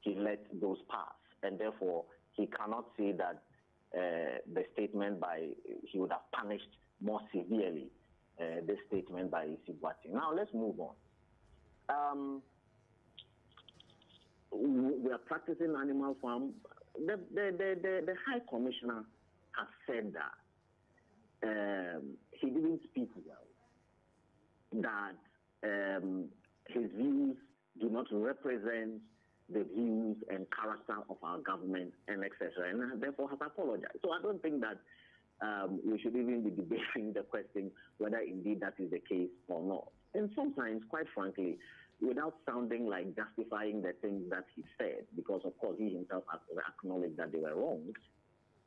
he let those pass, and therefore he cannot say that the statement by he would have punished more severely this statement by Sibwati. Now let's move on. We are practicing animal farm. The High Commissioner has said that he didn't speak well, that his views do not represent the views and character of our government, and etc., and therefore has apologized. So I don't think that we should even be debating the question whether indeed that is the case or not. And sometimes, quite frankly, without sounding like justifying the things that he said, because of course he himself has acknowledged that they were wrong,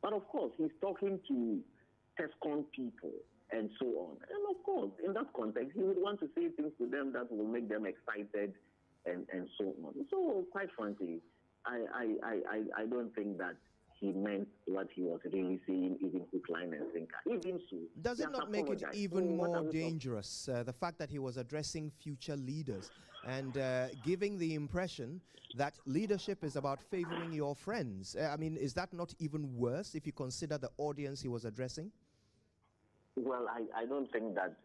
but of course he's talking to TESCON people and so on. And of course, in that context, he would want to say things to them that will make them excited and so on. So quite frankly, I don't think that he meant what he was really saying, even hook, line, and sinker. Even so, does it not make it even more dangerous, the fact that he was addressing future leaders and giving the impression that leadership is about favoring your friends? I mean, is that not even worse if you consider the audience he was addressing? Well, I don't think that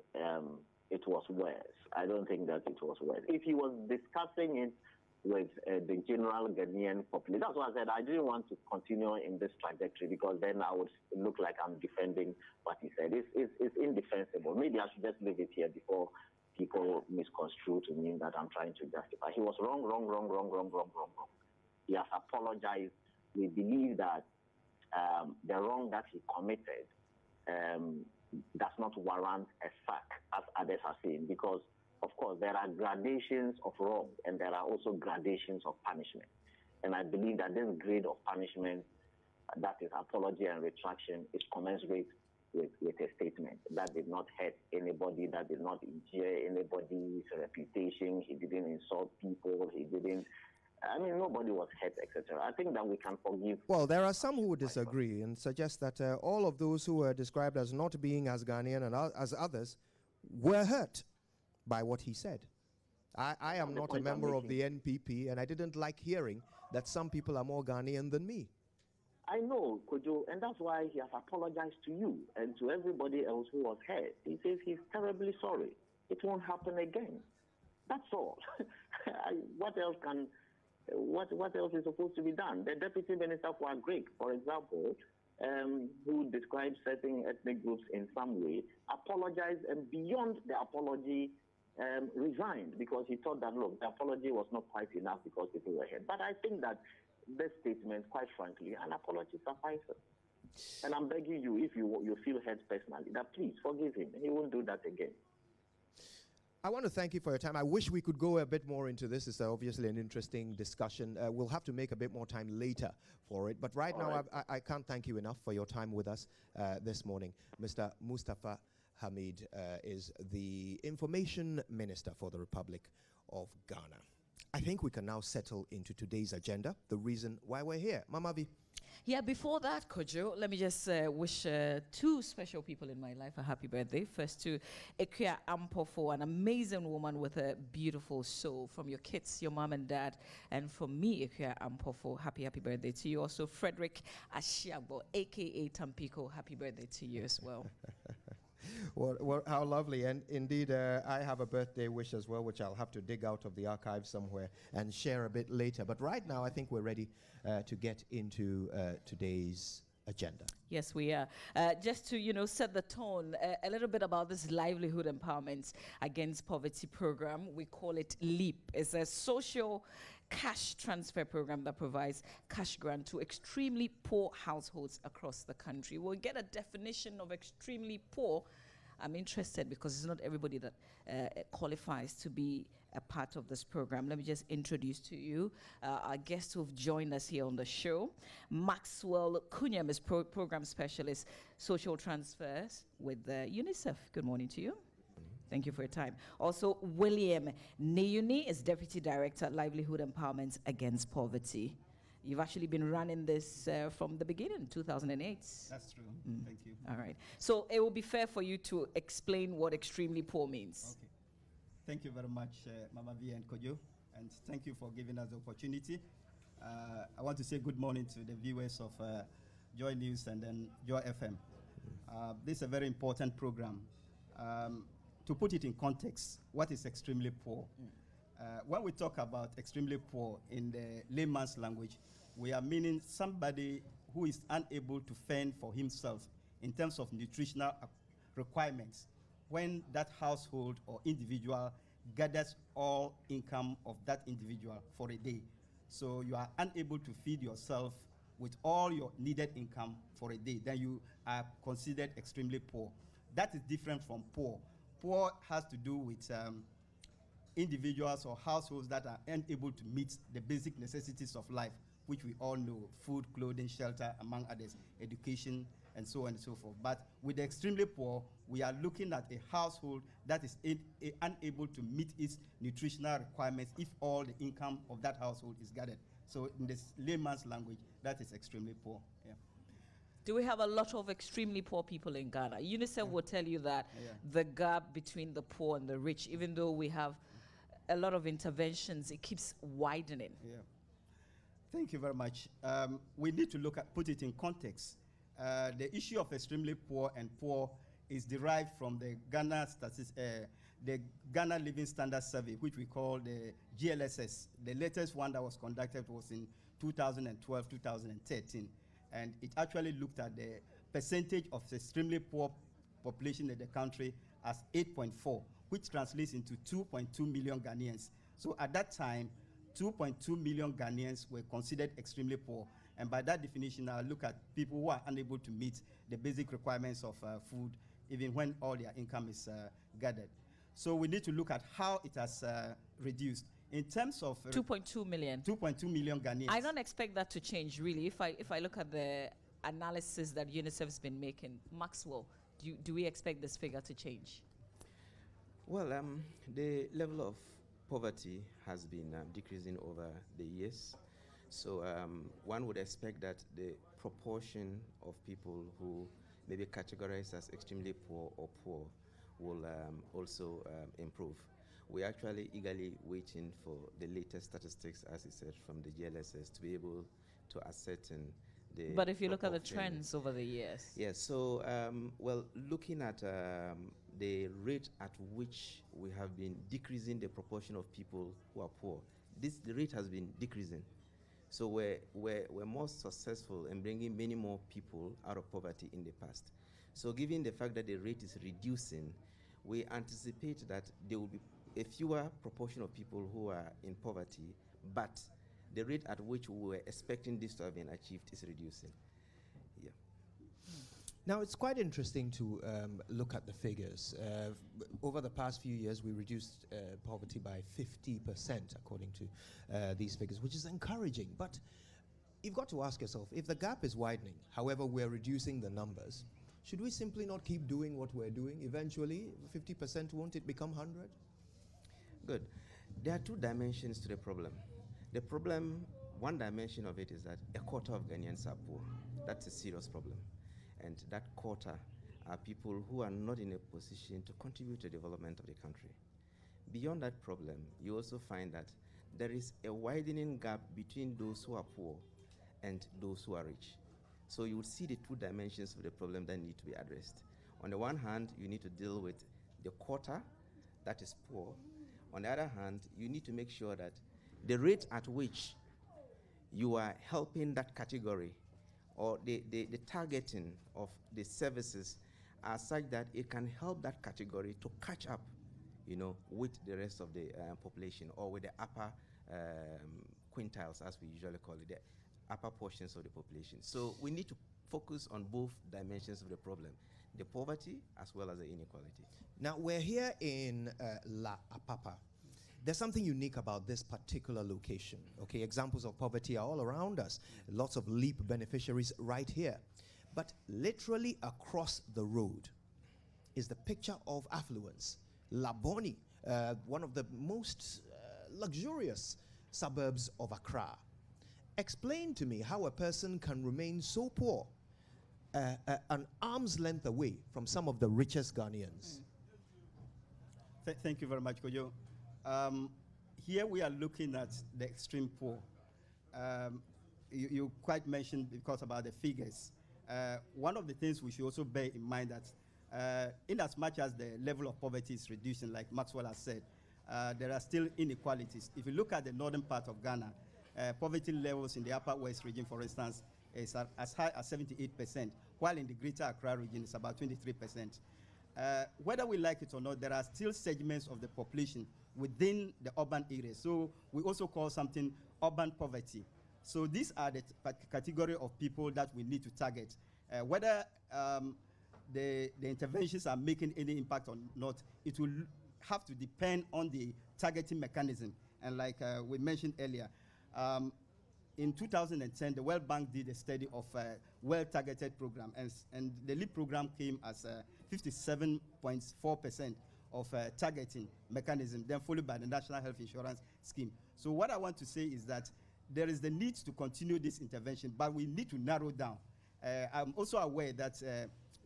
it was worse. I don't think that it was worse. If he was discussing it with the general Ghanaian population, that's why I said I didn't want to continue in this trajectory, because then I would look like I'm defending what he said. It's indefensible. Maybe I should just leave it here before people misconstrue to mean that I'm trying to justify. He was wrong. He has apologized. We believe that the wrong that he committed does not warrant a sack, as others are saying, because of course there are gradations of wrong and there are also gradations of punishment. And I believe that this grade of punishment, that is apology and retraction, is commensurate with a statement that did not hurt anybody, that did not injure anybody's reputation. He didn't insult people. He didn't. I mean, nobody was hurt, etc. I think that we can forgive. Well, there are some who would disagree and suggest that all of those who were described as not being as Ghanaian and as others were hurt by what he said. I am not a member of the NPP, and I didn't like hearing that some people are more Ghanaian than me. I know, Kojo, and that's why he has apologized to you and to everybody else who was hurt. He says he's terribly sorry. It won't happen again. That's all. What else is supposed to be done? The deputy minister for Agric, for example, who described certain ethnic groups in some way, apologized, and beyond the apology, resigned, because he thought that, look, the apology was not quite enough because people were hurt. But I think that this statement, quite frankly, an apology suffices. And I'm begging you, if you feel hurt personally, that please forgive him. He won't do that again. I want to thank you for your time. I wish we could go a bit more into this. It's obviously an interesting discussion. We'll have to make a bit more time later for it. But right now, I can't thank you enough for your time with us this morning. Mr. Mustafa Hamid is the Information Minister for the Republic of Ghana. I think we can now settle into today's agenda, the reason why we're here. Mama V. Yeah, before that, Kojo, let me just wish two special people in my life a happy birthday. First to Ekia Ampofo, an amazing woman with a beautiful soul. From your kids, your mom and dad, and from me, Ekia Ampofo, happy birthday to you. Also, Frederick Ashiagbo, a.k.a. Tampico, happy birthday to you as well. Well, how lovely. And indeed, I have a birthday wish as well, which I'll have to dig out of the archive somewhere and share a bit later. But right now, I think we're ready to get into today's agenda. Yes, we are. Just to, set the tone, a little bit about this Livelihood Empowerment Against Poverty program. We call it LEAP. It's a social cash transfer program that provides cash grant to extremely poor households across the country. We'll get a definition of extremely poor. I'm interested because it's not everybody that qualifies to be a part of this program. Let me just introduce to you our guests who've joined us here on the show. Maxwell Kunyam is Program Specialist, Social Transfers with UNICEF. Good morning to you. Thank you for your time. Also, William Neuni is Deputy Director, Livelihood Empowerment Against Poverty. You've actually been running this from the beginning, 2008. That's true. Thank you. All right. So it will be fair for you to explain what extremely poor means. Okay. Thank you very much, Mama V and Kojo. And thank you for giving us the opportunity I want to say good morning to the viewers of JoyNews and then Joy FM. This is a very important program. To put it in context, what is extremely poor? When we talk about extremely poor in the layman's language, we are meaning somebody who is unable to fend for himself in terms of nutritional requirements when that household or individual gathers all income of that individual for a day. So you are unable to feed yourself with all your needed income for a day, then you are considered extremely poor. That is different from poor. Poor has to do with individuals or households that are unable to meet the basic necessities of life, which we all know: food, clothing, shelter, among others, education, and so on and so forth. But with the extremely poor, we are looking at a household that is unable to meet its nutritional requirements if all the income of that household is gathered. So in this layman's language, that is extremely poor. Yeah. Do we have a lot of extremely poor people in Ghana? UNICEF will tell you that the gap between the poor and the rich, even though we have a lot of interventions, it keeps widening. Yeah. Thank you very much. We need to put it in context. The issue of extremely poor and poor is derived from the the Ghana Living Standard Survey, which we call the GLSS. The latest one that was conducted was in 2012, 2013. And it actually looked at the percentage of extremely poor population in the country as 8.4, which translates into 2.2 million Ghanaians. So at that time, 2.2 million Ghanaians were considered extremely poor. And by that definition, I look at people who are unable to meet the basic requirements of food, even when all their income is gathered. So we need to look at how it has reduced. In terms of 2.2 million. 2.2 million Ghanaians. I don't expect that to change, really. If I look at the analysis that UNICEF has been making, Maxwell, do we expect this figure to change? Well, the level of poverty has been decreasing over the years. So one would expect that the proportion of people who may be categorized as extremely poor or poor will also improve. We're actually eagerly waiting for the latest statistics, as he said, from the GLSS to be able to ascertain the But if you look at the trends over the years. Yes, so, well, looking at the rate at which we have been decreasing the proportion of people who are poor, the rate has been decreasing. So we're more successful in bringing many more people out of poverty in the past. So given the fact that the rate is reducing, we anticipate that there will be a fewer proportion of people who are in poverty, but the rate at which we were expecting this to have been achieved is reducing. Yeah. Now, it's quite interesting to look at the figures. Over the past few years, we reduced poverty by 50%, according to these figures, which is encouraging. But you've got to ask yourself, if the gap is widening, however, we're reducing the numbers, should we simply not keep doing what we're doing? Eventually, 50%, won't it become 100? Good. There are two dimensions to the problem. The problem, one dimension of it is that a quarter of Ghanaians are poor. That's a serious problem. And that quarter are people who are not in a position to contribute to the development of the country. Beyond that problem, you also find that there is a widening gap between those who are poor and those who are rich. So you would see the two dimensions of the problem that need to be addressed. On the one hand, you need to deal with the quarter that is poor. On the other hand, you need to make sure that the rate at which you are helping that category or the targeting of the services are such that it can help that category to catch up, with the rest of the population, or with the upper quintiles, as we usually call it, the upper portions of the population. So we need to focus on both dimensions of the problem, the poverty as well as the inequality. Now, we're here in La Apapa. There's something unique about this particular location. Okay, examples of poverty are all around us. Lots of LEAP beneficiaries right here. But literally across the road is the picture of affluence. La Boni, one of the most luxurious suburbs of Accra. Explain to me how a person can remain so poor, an arm's length away from some of the richest Ghanaians. Thank you very much, Kojo. Here we are looking at the extreme poor. you quite mentioned because about the figures. One of the things we should also bear in mind that in as much as the level of poverty is reducing, like Maxwell has said, there are still inequalities. If you look at the northern part of Ghana, poverty levels in the Upper West region, for instance, is as high as 78%, while in the Greater Accra region, it's about 23%. Whether we like it or not, there are still segments of the population within the urban areas. So we also call something urban poverty. So these are the category of people that we need to target. Whether the interventions are making any impact or not, it will have to depend on the targeting mechanism. And like we mentioned earlier, in 2010, the World Bank did a study of a well-targeted program, and the LEAP program came as 57.4% of targeting mechanism, then followed by the National Health Insurance Scheme. So what I want to say is that there is the need to continue this intervention, but we need to narrow down. I'm also aware that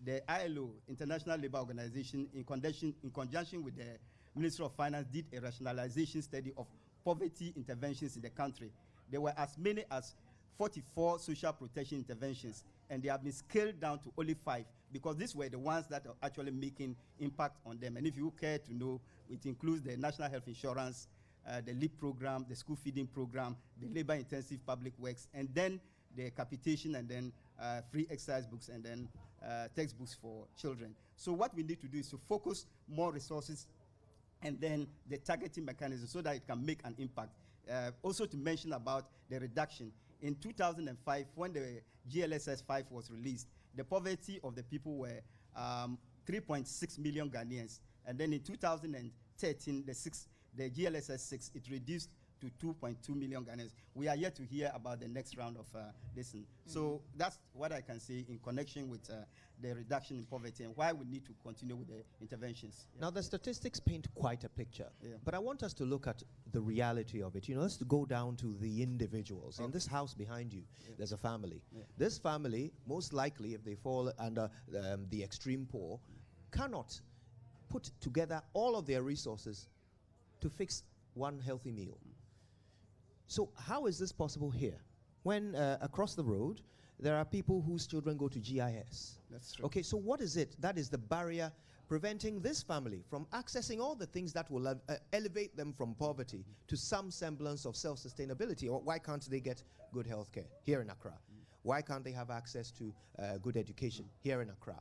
the ILO, International Labour Organization, in conjunction with the Ministry of Finance, did a rationalization study of poverty interventions in the country. There were as many as 44 social protection interventions, and they have been scaled down to only 5, because these were the ones that are actually making impact on them. And if you care to know, it includes the National Health Insurance, the LEAP program, the school feeding program, the labor-intensive public works, and then the capitation, and then free exercise books, and then textbooks for children. So what we need to do is to focus more resources and then the targeting mechanism so that it can make an impact. Also to mention about the reduction. In 2005, when the GLSS 5 was released, the poverty of the people were 3.6 million Ghanaians. And then in 2013, the GLSS 6, it reduced to 2.2 million Ghanaians. We are yet to hear about the next round of this. So that's what I can say in connection with the reduction in poverty and why we need to continue with the interventions. Yeah. Now, the statistics paint quite a picture, but I want us to look at the reality of it. You know, let's go down to the individuals. Okay. In this house behind you, there's a family. Yeah. This family, most likely, if they fall under the extreme poor, cannot put together all of their resources to fix one healthy meal. So how is this possible here? When across the road, there are people whose children go to GIS. That's true. Okay, so what is it that is the barrier preventing this family from accessing all the things that will elevate them from poverty to some semblance of self-sustainability? Or why can't they get good health care here in Accra? Why can't they have access to good education here in Accra?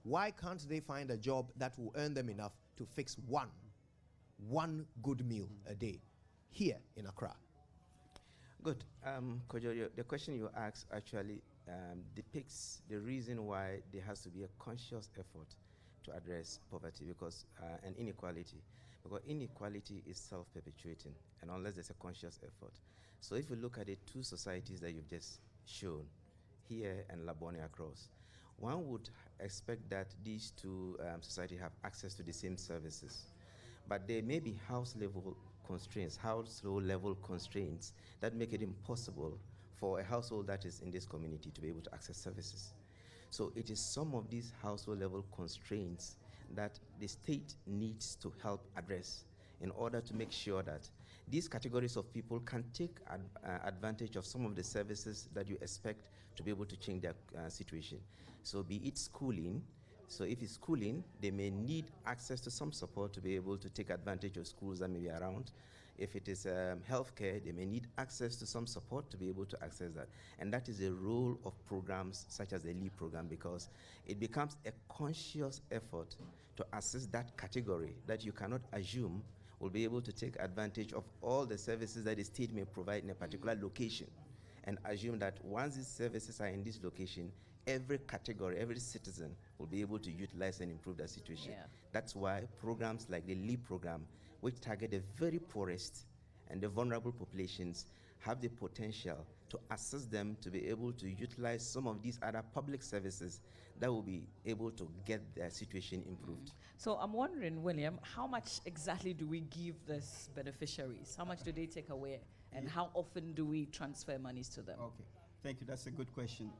Why can't they find a job that will earn them enough to fix one good meal a day here in Accra? Good. Kojo, the question you asked actually depicts the reason why there has to be a conscious effort to address poverty and inequality. Because inequality is self-perpetuating, and unless there's a conscious effort. So if you look at the two societies that you've just shown, here and Labone across, one would expect that these two societies have access to the same services. But there may be household level constraints that make it impossible for a household that is in this community to be able to access services. So it is some of these household level constraints that the state needs to help address in order to make sure that these categories of people can take advantage of some of the services that you expect to be able to change their situation. So be it schooling. So if it's schooling, they may need access to some support to be able to take advantage of schools that may be around. If it is healthcare, they may need access to some support to be able to access that. And that is the role of programs such as the LEAP program, because it becomes a conscious effort to assess that category that you cannot assume will be able to take advantage of all the services that the state may provide in a particular location, and assume that once these services are in this location, every category, every citizen will be able to utilize and improve their situation. Yeah. That's why programs like the LEAP program, which target the very poorest and the vulnerable populations, have the potential to assist them to be able to utilize some of these other public services that will be able to get their situation improved. So I'm wondering, William, how much exactly do we give these beneficiaries? How much do they take away? And how often do we transfer monies to them? Okay, thank you. That's a good question.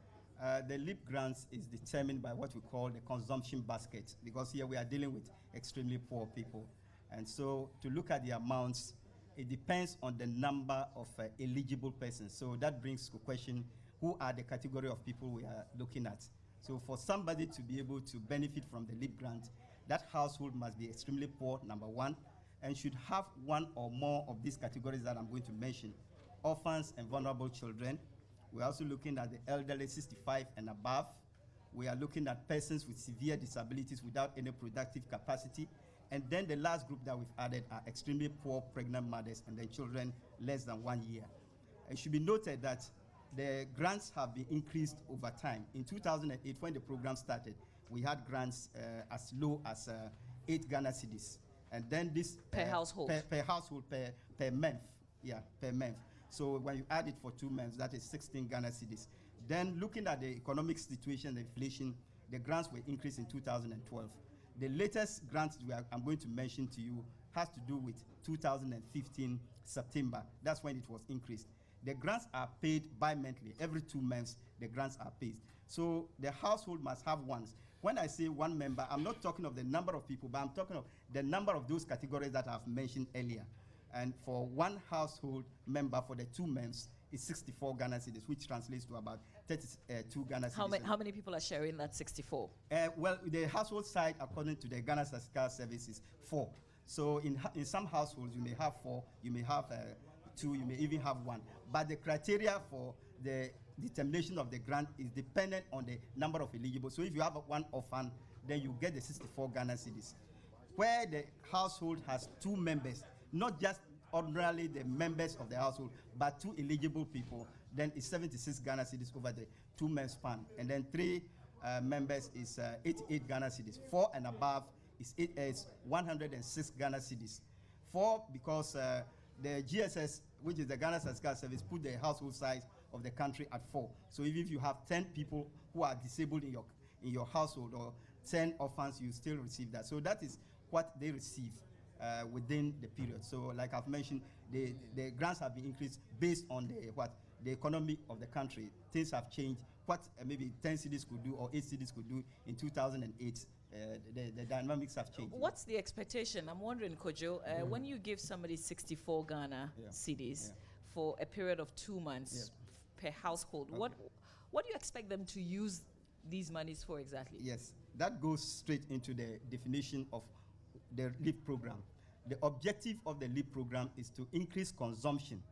The LEAP grants is determined by what we call the consumption basket, because here we are dealing with extremely poor people. And so to look at the amounts, it depends on the number of eligible persons. So that brings to question, who are the category of people we are looking at? So for somebody to be able to benefit from the LEAP grant, that household must be extremely poor, number one, and should have one or more of these categories that I'm going to mention: orphans and vulnerable children. We're also looking at the elderly 65 and above. We are looking at persons with severe disabilities without any productive capacity. And then the last group that we've added are extremely poor pregnant mothers and then children less than 1 year. It should be noted that the grants have been increased over time. In 2008, when the program started, we had grants as low as 8 Ghana cedis. And then this per household. Per household, per month. Yeah, per month. So when you add it for 2 months, that is 16 Ghana cedis. Then looking at the economic situation, the inflation, the grants were increased in 2012. The latest grants I'm going to mention to you has to do with 2015 September. That's when it was increased. The grants are paid bi-monthly. Every 2 months, the grants are paid. So the household must have one. When I say one member, I'm not talking of the number of people, but I'm talking of the number of those categories that I've mentioned earlier. And for one household member for the 2 months, is 64 Ghana cedis, which translates to about 32 Ghana cedis. How many people are sharing that 64? Well, the household side, according to the Ghana Statistical Service, is 4. So in some households, you may have 4, you may have 2, you may even have 1. But the criteria for the determination of the grant is dependent on the number of eligible. So if you have 1 orphan, then you get the 64 Ghana cedis. Where the household has 2 members, not just ordinarily the members of the household, but 2 eligible people, then it's 76 Ghana cedis over the 2 month span. And then 3 members is 88 Ghana cedis. 4 and above is 106 Ghana cedis. 4 because the GSS, which is the Ghana Statistical Service, put the household size of the country at 4. So even if you have 10 people who are disabled in your household, or 10 orphans, you still receive that. So that is what they receive within the period. So like I've mentioned, the grants have been increased based on the economy of the country. Things have changed. What maybe 10 cities could do or 8 cities could do in 2008, the dynamics have changed. What's the expectation? I'm wondering, Kojo, when you give somebody 64 Ghana cedis for a period of 2 months per household, what do you expect them to use these monies for exactly? Yes, that goes straight into the definition of the LEAP program. The objective of the LEAP program is to increase consumption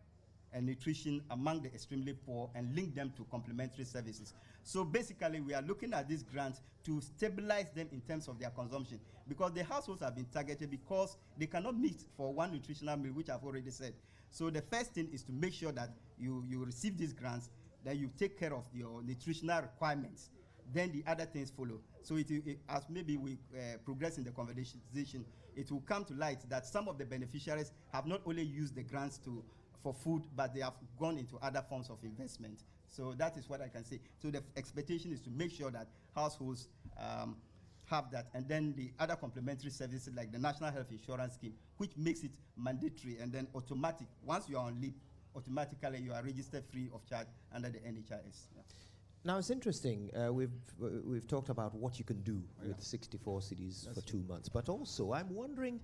and nutrition among the extremely poor and link them to complementary services. So basically, we are looking at these grants to stabilize them in terms of their consumption, because the households have been targeted because they cannot meet for one nutritional meal, which I've already said. So the first thing is to make sure that you receive these grants, that you take care of your nutritional requirements. Then the other things follow. So as maybe we progress in the conversation, it will come to light that some of the beneficiaries have not only used the grants for food, but they have gone into other forms of investment. So that is what I can say. So the expectation is to make sure that households have that. And then the other complementary services like the National Health Insurance Scheme, which makes it mandatory and then automatic. Once you are on leave, automatically you are registered free of charge under the NHIS. Yeah. Now it's interesting. We've talked about what you can do with 64 cedis for 2 months, but also I'm wondering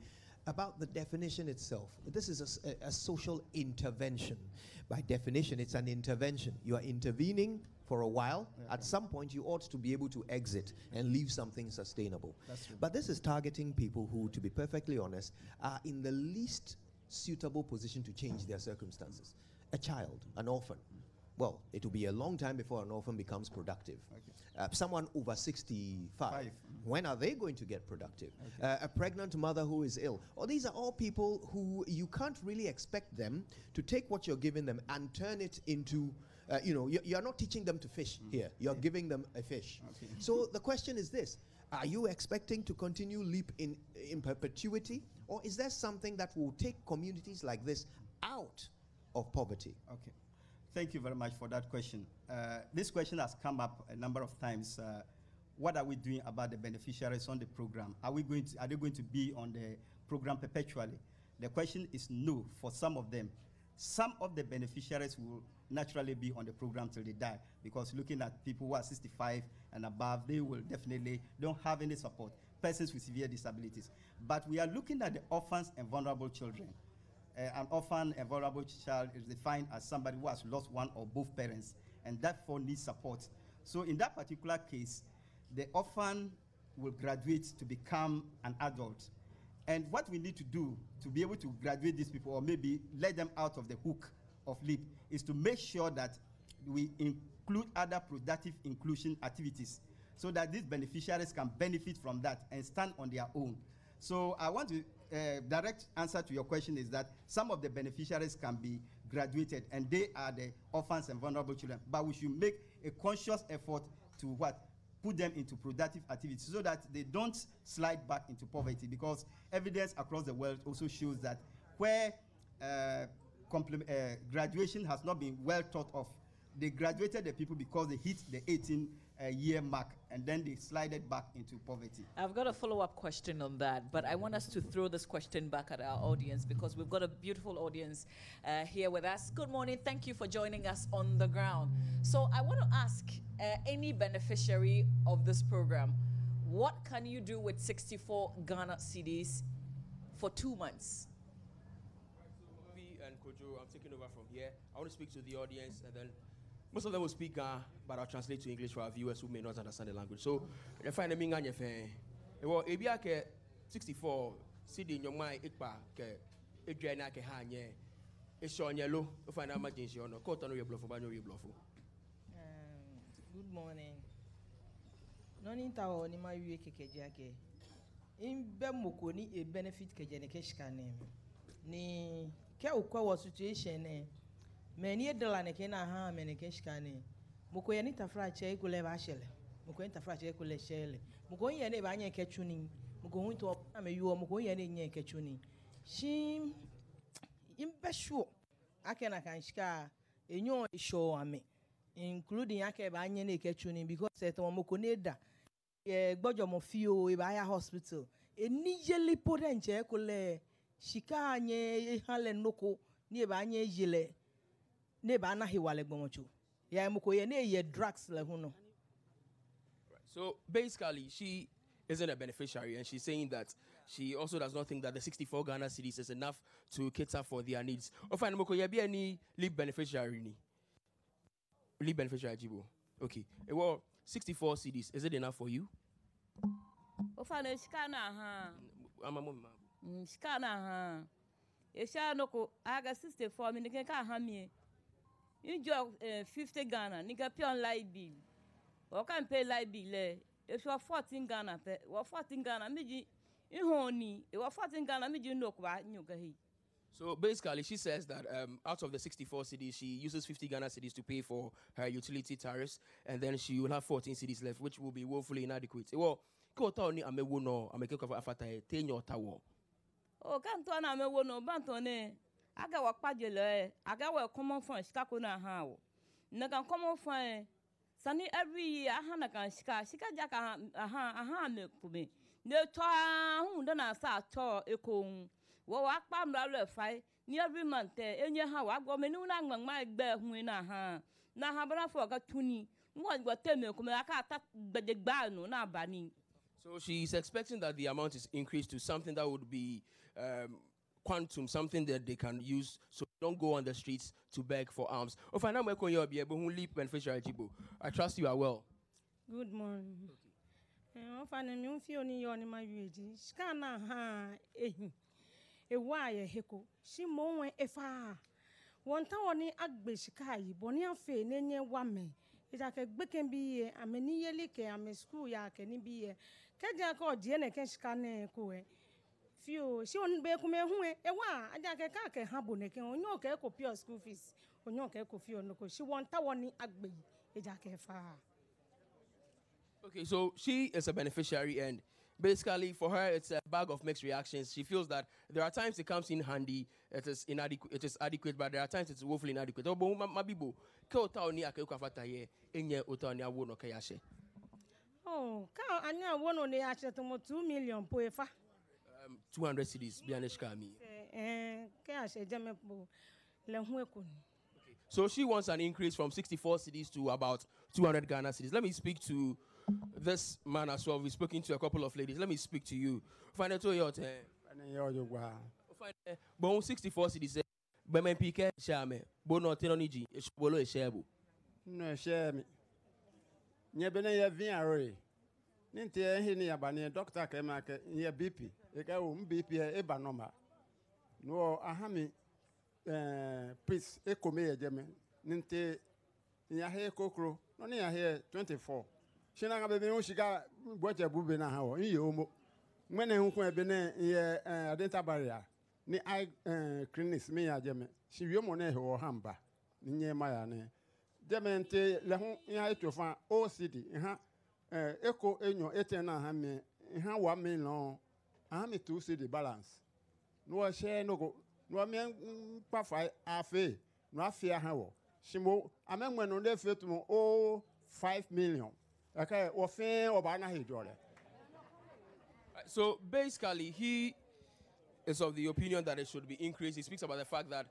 about the definition itself. This is a social intervention. By definition, it's an intervention. You are intervening for a while. At some point, you ought to be able to exit and leave something sustainable. That's true. But this is targeting people who, to be perfectly honest, are in the least suitable position to change their circumstances. A child, an orphan. Well, it will be a long time before an orphan becomes productive. Okay. Someone over 65, when are they going to get productive? Okay. A pregnant mother who is ill. Or these are all people who you can't really expect them to take what you're giving them and turn it into, you're not teaching them to fish here. You're giving them a fish. Okay. So the question is this. Are you expecting to continue LEAP in perpetuity? Or is there something that will take communities like this out of poverty? Okay. Thank you very much for that question. This question has come up a number of times. What are we doing about the beneficiaries on the program? Are they going to be on the program perpetually? The question is no for some of them. Some of the beneficiaries will naturally be on the program till they die, because looking at people who are 65 and above, they will definitely don't have any support, persons with severe disabilities. But we are looking at the orphans and vulnerable children. an orphan and vulnerable child is defined as somebody who has lost one or both parents and therefore needs support. So in that particular case, the orphan will graduate to become an adult. And what we need to do to be able to graduate these people, or maybe let them out of the hook of LEAP, is to make sure that we include other productive inclusion activities so that these beneficiaries can benefit from that and stand on their own. So I want to, direct answer to your question is that some of the beneficiaries can be graduated, and they are the orphans and vulnerable children. But we should make a conscious effort to what? Put them into productive activities so that they don't slide back into poverty, because evidence across the world also shows that where graduation has not been well thought of, they graduated the people because they hit the 18-year mark, and then they slided back into poverty. I've got a follow-up question on that, but I want us to throw this question back at our audience because we've got a beautiful audience here with us. Good morning. Thank you for joining us on the ground. So I want to ask any beneficiary of this program, what can you do with 64 Ghana cedis for 2 months? And Kojo, I'm taking over from here. I want to speak to the audience, and then most of them will speak Ghana, but I'll translate to English for our viewers who may not understand the language. So, if I name Ghana, well, if you 64, CD in your mind, ikpa ke edwana ke hanye, it's on yellow. If I am emergency or no, court on your bluff, your bluff. Good morning. Noni tawo ni ma wiye kekejake. In bemoko ni a benefit kejene keshkane. Ni ke ukwa wa situation ne. Many dollar ne kena ha mene keshkane. Moko ya ni tafra che ikule ba shele. Moko ni tafra che ikule shele. Moko ya ne ba nye kechuni. Moko hu to ame yuo moko ya ne nye kechuni. Shi imbeshu akena kanshika enyo show ame. Including ake ba anye ne kechuni because eto moko neda gbojo mo fio e ba ya hospital enijeli potenche ekole shika anye hale noko ni e ba anye jile ne ba na hiwale gbomochu ya moko ye ne ye drugs le huno. So basically she isn't a beneficiary, and she's saying that she also does not think that the 64 Ghana cedis is enough to cater for their needs. Ofan moko ye bi any leave beneficiary ni leave beneficiary Jibo. Okay. Well, 64 cedis, is it enough for you? Ofane skana ha. Amamo. Skana ha. Esha noko aga 64 mi nika ha mi. You job 50 Ghana, nika pay on light bill. O can pay light bill le. If you 14 Ghana pe, wa 14 Ghana mi ji ihoni, e wa 14 Ghana mi ji no kwa nyuka hi. So basically, she says that out of the 64 cedis, she uses 50 Ghana cedis to pay for her utility tariffs, and then she will have 14 cedis left, which will be woefully inadequate. Well, kota ame wono ame keko afata tenyo tawo. Oh, kanto na ame wono bantone. Aga wakpa jele, aga wa common fund shika na ha wo. Na kan common fund sani every year aha na kan shika jaka aha me kume. Ne to hu na sa to eko. Wo wakpa mra fai ni every month enye ha wa go me ni na ngma egbe hu na ha bra for ga tuni ngo go teme ko me aka ta gbedegba no na bani. So she's expecting that the amount is increased to something that would be quantum, something that they can use so don't go on the streets to beg for alms. I trust you are well. Good morning. Ofane mi unfio ni yoni ma yueji. Skana ha ehi. Ewaye heko shi monwe efa wonta woni agbe shika yi boni afe nenye wame ija ke gbeken biye ameni yeli ke ame school ya ke ni biye keja ko die ne ke shika ne ko e fio shi on be kuma hu e ewa aja ke ka ke habo ne ke onyo ke ko pure school fees onyo ke ko fio no ko shi wonta woni agbe ija ke fa. Okay, so she is a beneficiary, and basically, for her, it's a bag of mixed reactions. She feels that there are times it comes in handy, it is inadequate, it is adequate, but there are times it's woefully inadequate. Oh, but mabibo, ke otaoni akeko afata ye, enye otaoni awono ke yashe. Oh, ka anya wono ne yashe to 2 million po efa. 200 cedis bianeshka mi. Ke yashe jeme po le hu ekun. So she wants an increase from 64 cedis to about 200 Ghana cedis. Let me speak to this man as well. We've spoken to a couple of ladies. Let me speak to you. Find out your Bon 64 cities. But my PK shame. Bon no tenoniji. Bolo e shareable. No share me. Nyebene ya VRA. Ninte hini ya bani doctor kema ke ye BP. Eka BP eba normal. No ahami please ekome ye jeme. Ninte ya he kokro. No ni ya he 24. Shina nga bebe un shiga boche bube na ha wo. Nyi omo. Mwene hunkun ebe ne ye adenta barrier. Ni clinics me ya jeme. Shi wiemo ne he wo hamba. Ni nye maya ne. Demente le hon ya etofan OCD ha eco enyo etena ha me ha 1 million ha me 2 CD balance no share no go no me pa fa afe no afia ha wo shimo amenwe no de fetumo 5 million okay wo fe oba na he jole. So basically he is of the opinion that it should be increased. He speaks about the fact that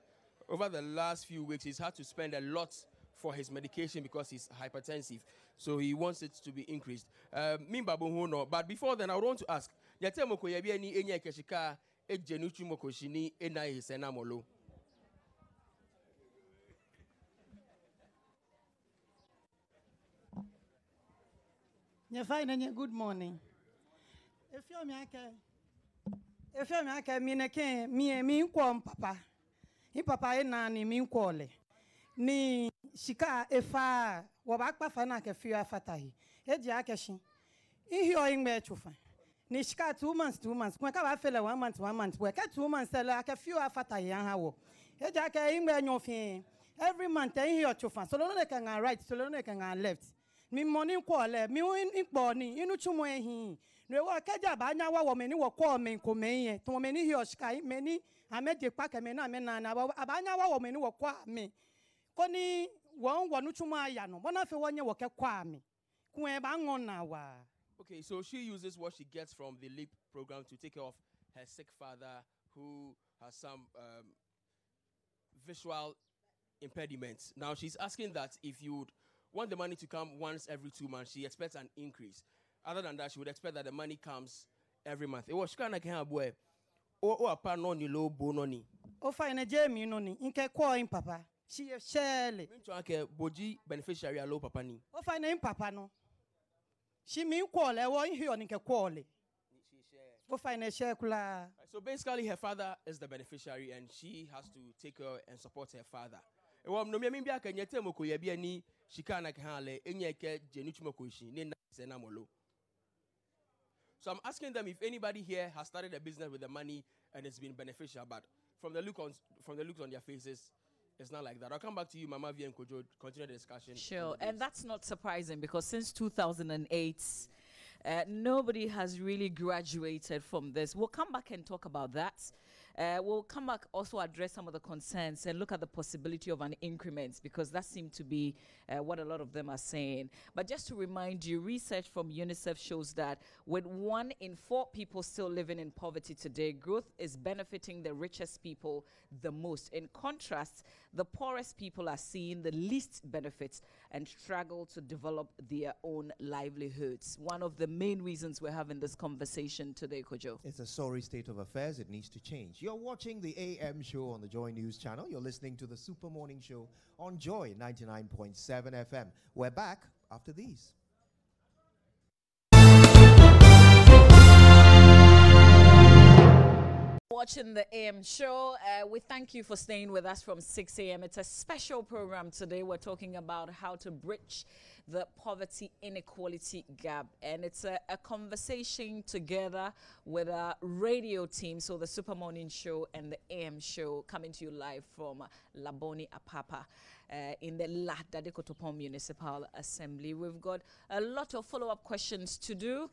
over the last few weeks he's had to spend a lot for his medication because he's hypertensive. So he wants it to be increased. But before then, I would want to ask, Yatemoko yabi any enya keshika e jenuchu mokoshini ena hisena molo. Fine, good morning. If you're me kwom papa. Hi papa ena ni mi kwole. Ni shika efa wabakpa fana ke fiwa fatahi eji akeshi ihi o ingbe chufa ni shika 2 months kwa ka ba fele 1 month we ka 2 months la ke fiwa fatahi an hawo eji ake ingbe nyofin every month ihi o chufa so lo ne kan right so lo ne kan left mi money kwole mi ipo ni inu chumo ehi no wo keja ba anya wa wo me ni wo ko me ko me yen to me ni hi o shika me ni ameje pa ke me na me na abanya wa wo me ni wo ko me Koni wanu chuma yano. Bona fe wanye woke kwame. Kwe ba ngona wa. Okay, so she uses what she gets from the LEAP program to take care of her sick father who has some visual impediments. Now she's asking that if you would want the money to come once every 2 months, she expects an increase. Other than that, she would expect that the money comes every month. It was kind of like boy. O apa no ni low bononi. O fa ene jemi no ni. Inke kwa in papa. She is Shirley. Mincho boji beneficiary alo papa ni. O fa name papa no. She mean kwole wo here on nke kwole. O fa na share kula. So basically her father is the beneficiary and she has to take care and support her father. E wo no me bia ka nyete moko ya bia ni shika na ka le enye ke jenuchumoko shi ne na se na molo. So I'm asking them if anybody here has started a business with the money and it's been beneficial, but from the looks on their faces, it's not like that. I'll come back to you, Mama V and Kojo, continue the discussion. Sure, and that's not surprising because since 2008, nobody has really graduated from this. We'll come back and talk about that. We'll come back also address some of the concerns and look at the possibility of an increment because that seemed to be what a lot of them are saying. But just to remind you, research from UNICEF shows that with 1 in 4 people still living in poverty today, growth is benefiting the richest people the most. In contrast, the poorest people are seeing the least benefits and struggle to develop their own livelihoods. One of the main reasons we're having this conversation today, Kojo. It's a sorry state of affairs. It needs to change. You're watching the AM show on the Joy News channel. You're listening to the Super Morning Show on Joy 99.7 FM. We're back after these. Watching the AM show, we thank you for staying with us from 6 a.m. It's a special program today. We're talking about how to bridge the poverty inequality gap, and it's a conversation together with our radio team, so the Super Morning Show and the AM show, coming to you live from Laboni Apapa in the La Dadekotopon Municipal Assembly. We've got a lot of follow-up questions to do.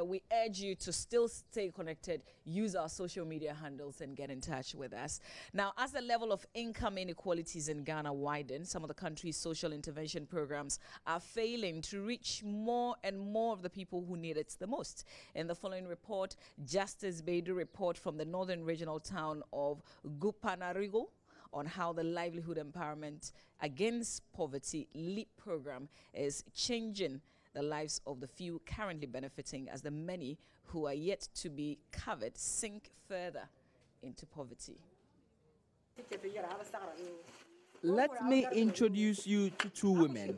We urge you to still stay connected, use our social media handles and get in touch with us. Now, as the level of income inequalities in Ghana widens, some of the country's social intervention programs are failing to reach more and more of the people who need it the most. In the following report, Justice Beidu report from the northern regional town of Gupanarigo on how the Livelihood Empowerment Against Poverty LEAP program is changing the lives of the few currently benefiting as the many who are yet to be covered sink further into poverty. Let me introduce you to two women,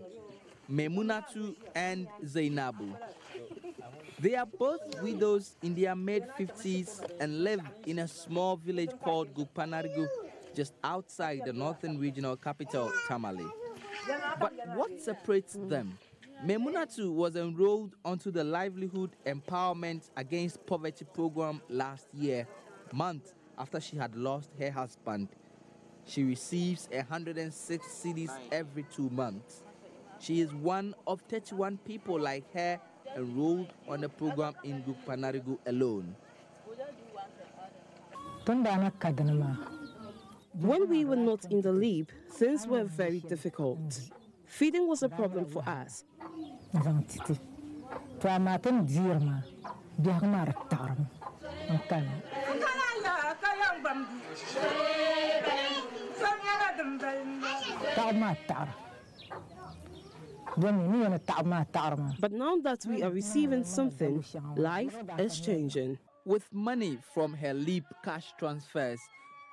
Memunatu and Zainabu. They are both widows in their mid-50s and live in a small village called Gukpanarigu, just outside the northern regional capital, Tamale. But what separates them? Memunatu was enrolled onto the Livelihood Empowerment Against Poverty program last year, months after she had lost her husband. She receives 106 cedis every 2 months. She is one of 31 people like her enrolled on the program in Gukpanarigu alone. When we were not in the LEAP, things were very difficult. Feeding was a problem for us. But now that we are receiving something, life is changing. With money from her LEAP cash transfers,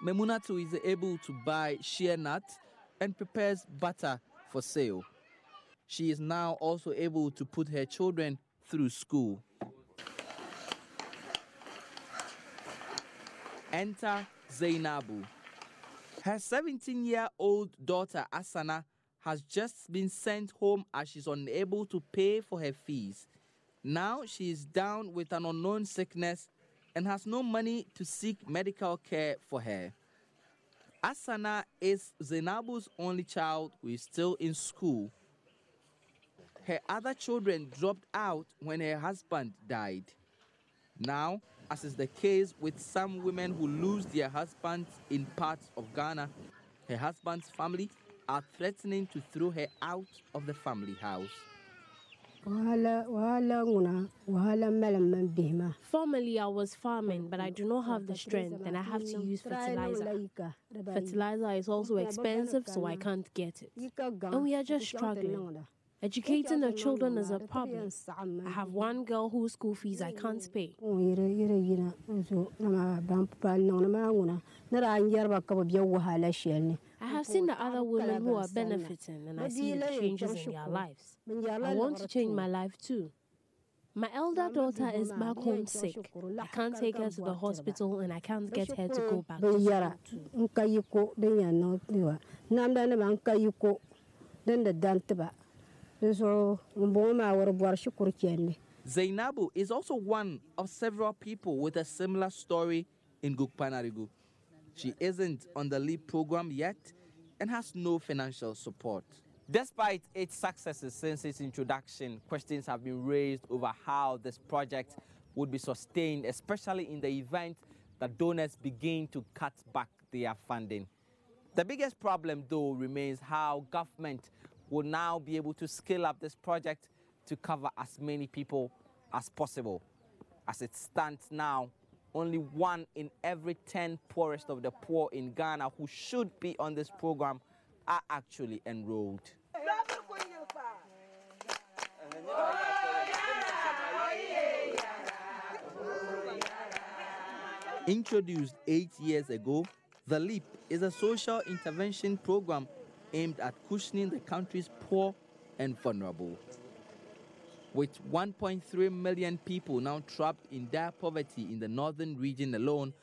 Memunatu is able to buy shea nuts and prepares butter for sale. She is now also able to put her children through school. Enter Zainabu. Her 17-year-old daughter Asana has just been sent home as she's unable to pay for her fees. Now she is down with an unknown sickness and has no money to seek medical care for her. Asana is Zainabu's only child who is still in school. Her other children dropped out when her husband died. Now, as is the case with some women who lose their husbands in parts of Ghana, her husband's family are threatening to throw her out of the family house. Formerly, I was farming, but I do not have the strength and I have to use fertilizer. Fertilizer is also expensive, so I can't get it. And we are just struggling. Educating the children is a problem. I have one girl whose school fees I can't pay. I have seen the other women who are benefiting and I see the changes in their lives. I want to change my life too. My elder daughter is back home sick. I can't take her to the hospital and I can't get her to go back to school too. Zainabu is also one of several people with a similar story in Gukpanarigu. She isn't on the LEAP program yet and has no financial support. Despite its successes since its introduction, questions have been raised over how this project would be sustained, especially in the event that donors begin to cut back their funding. The biggest problem, though, remains how government will now be able to scale up this project to cover as many people as possible. As it stands now, only 1 in every 10 poorest of the poor in Ghana who should be on this program are actually enrolled. Introduced 8 years ago, the LEAP is a social intervention program aimed at cushioning the country's poor and vulnerable. With 1.3 million people now trapped in dire poverty in the northern region alone,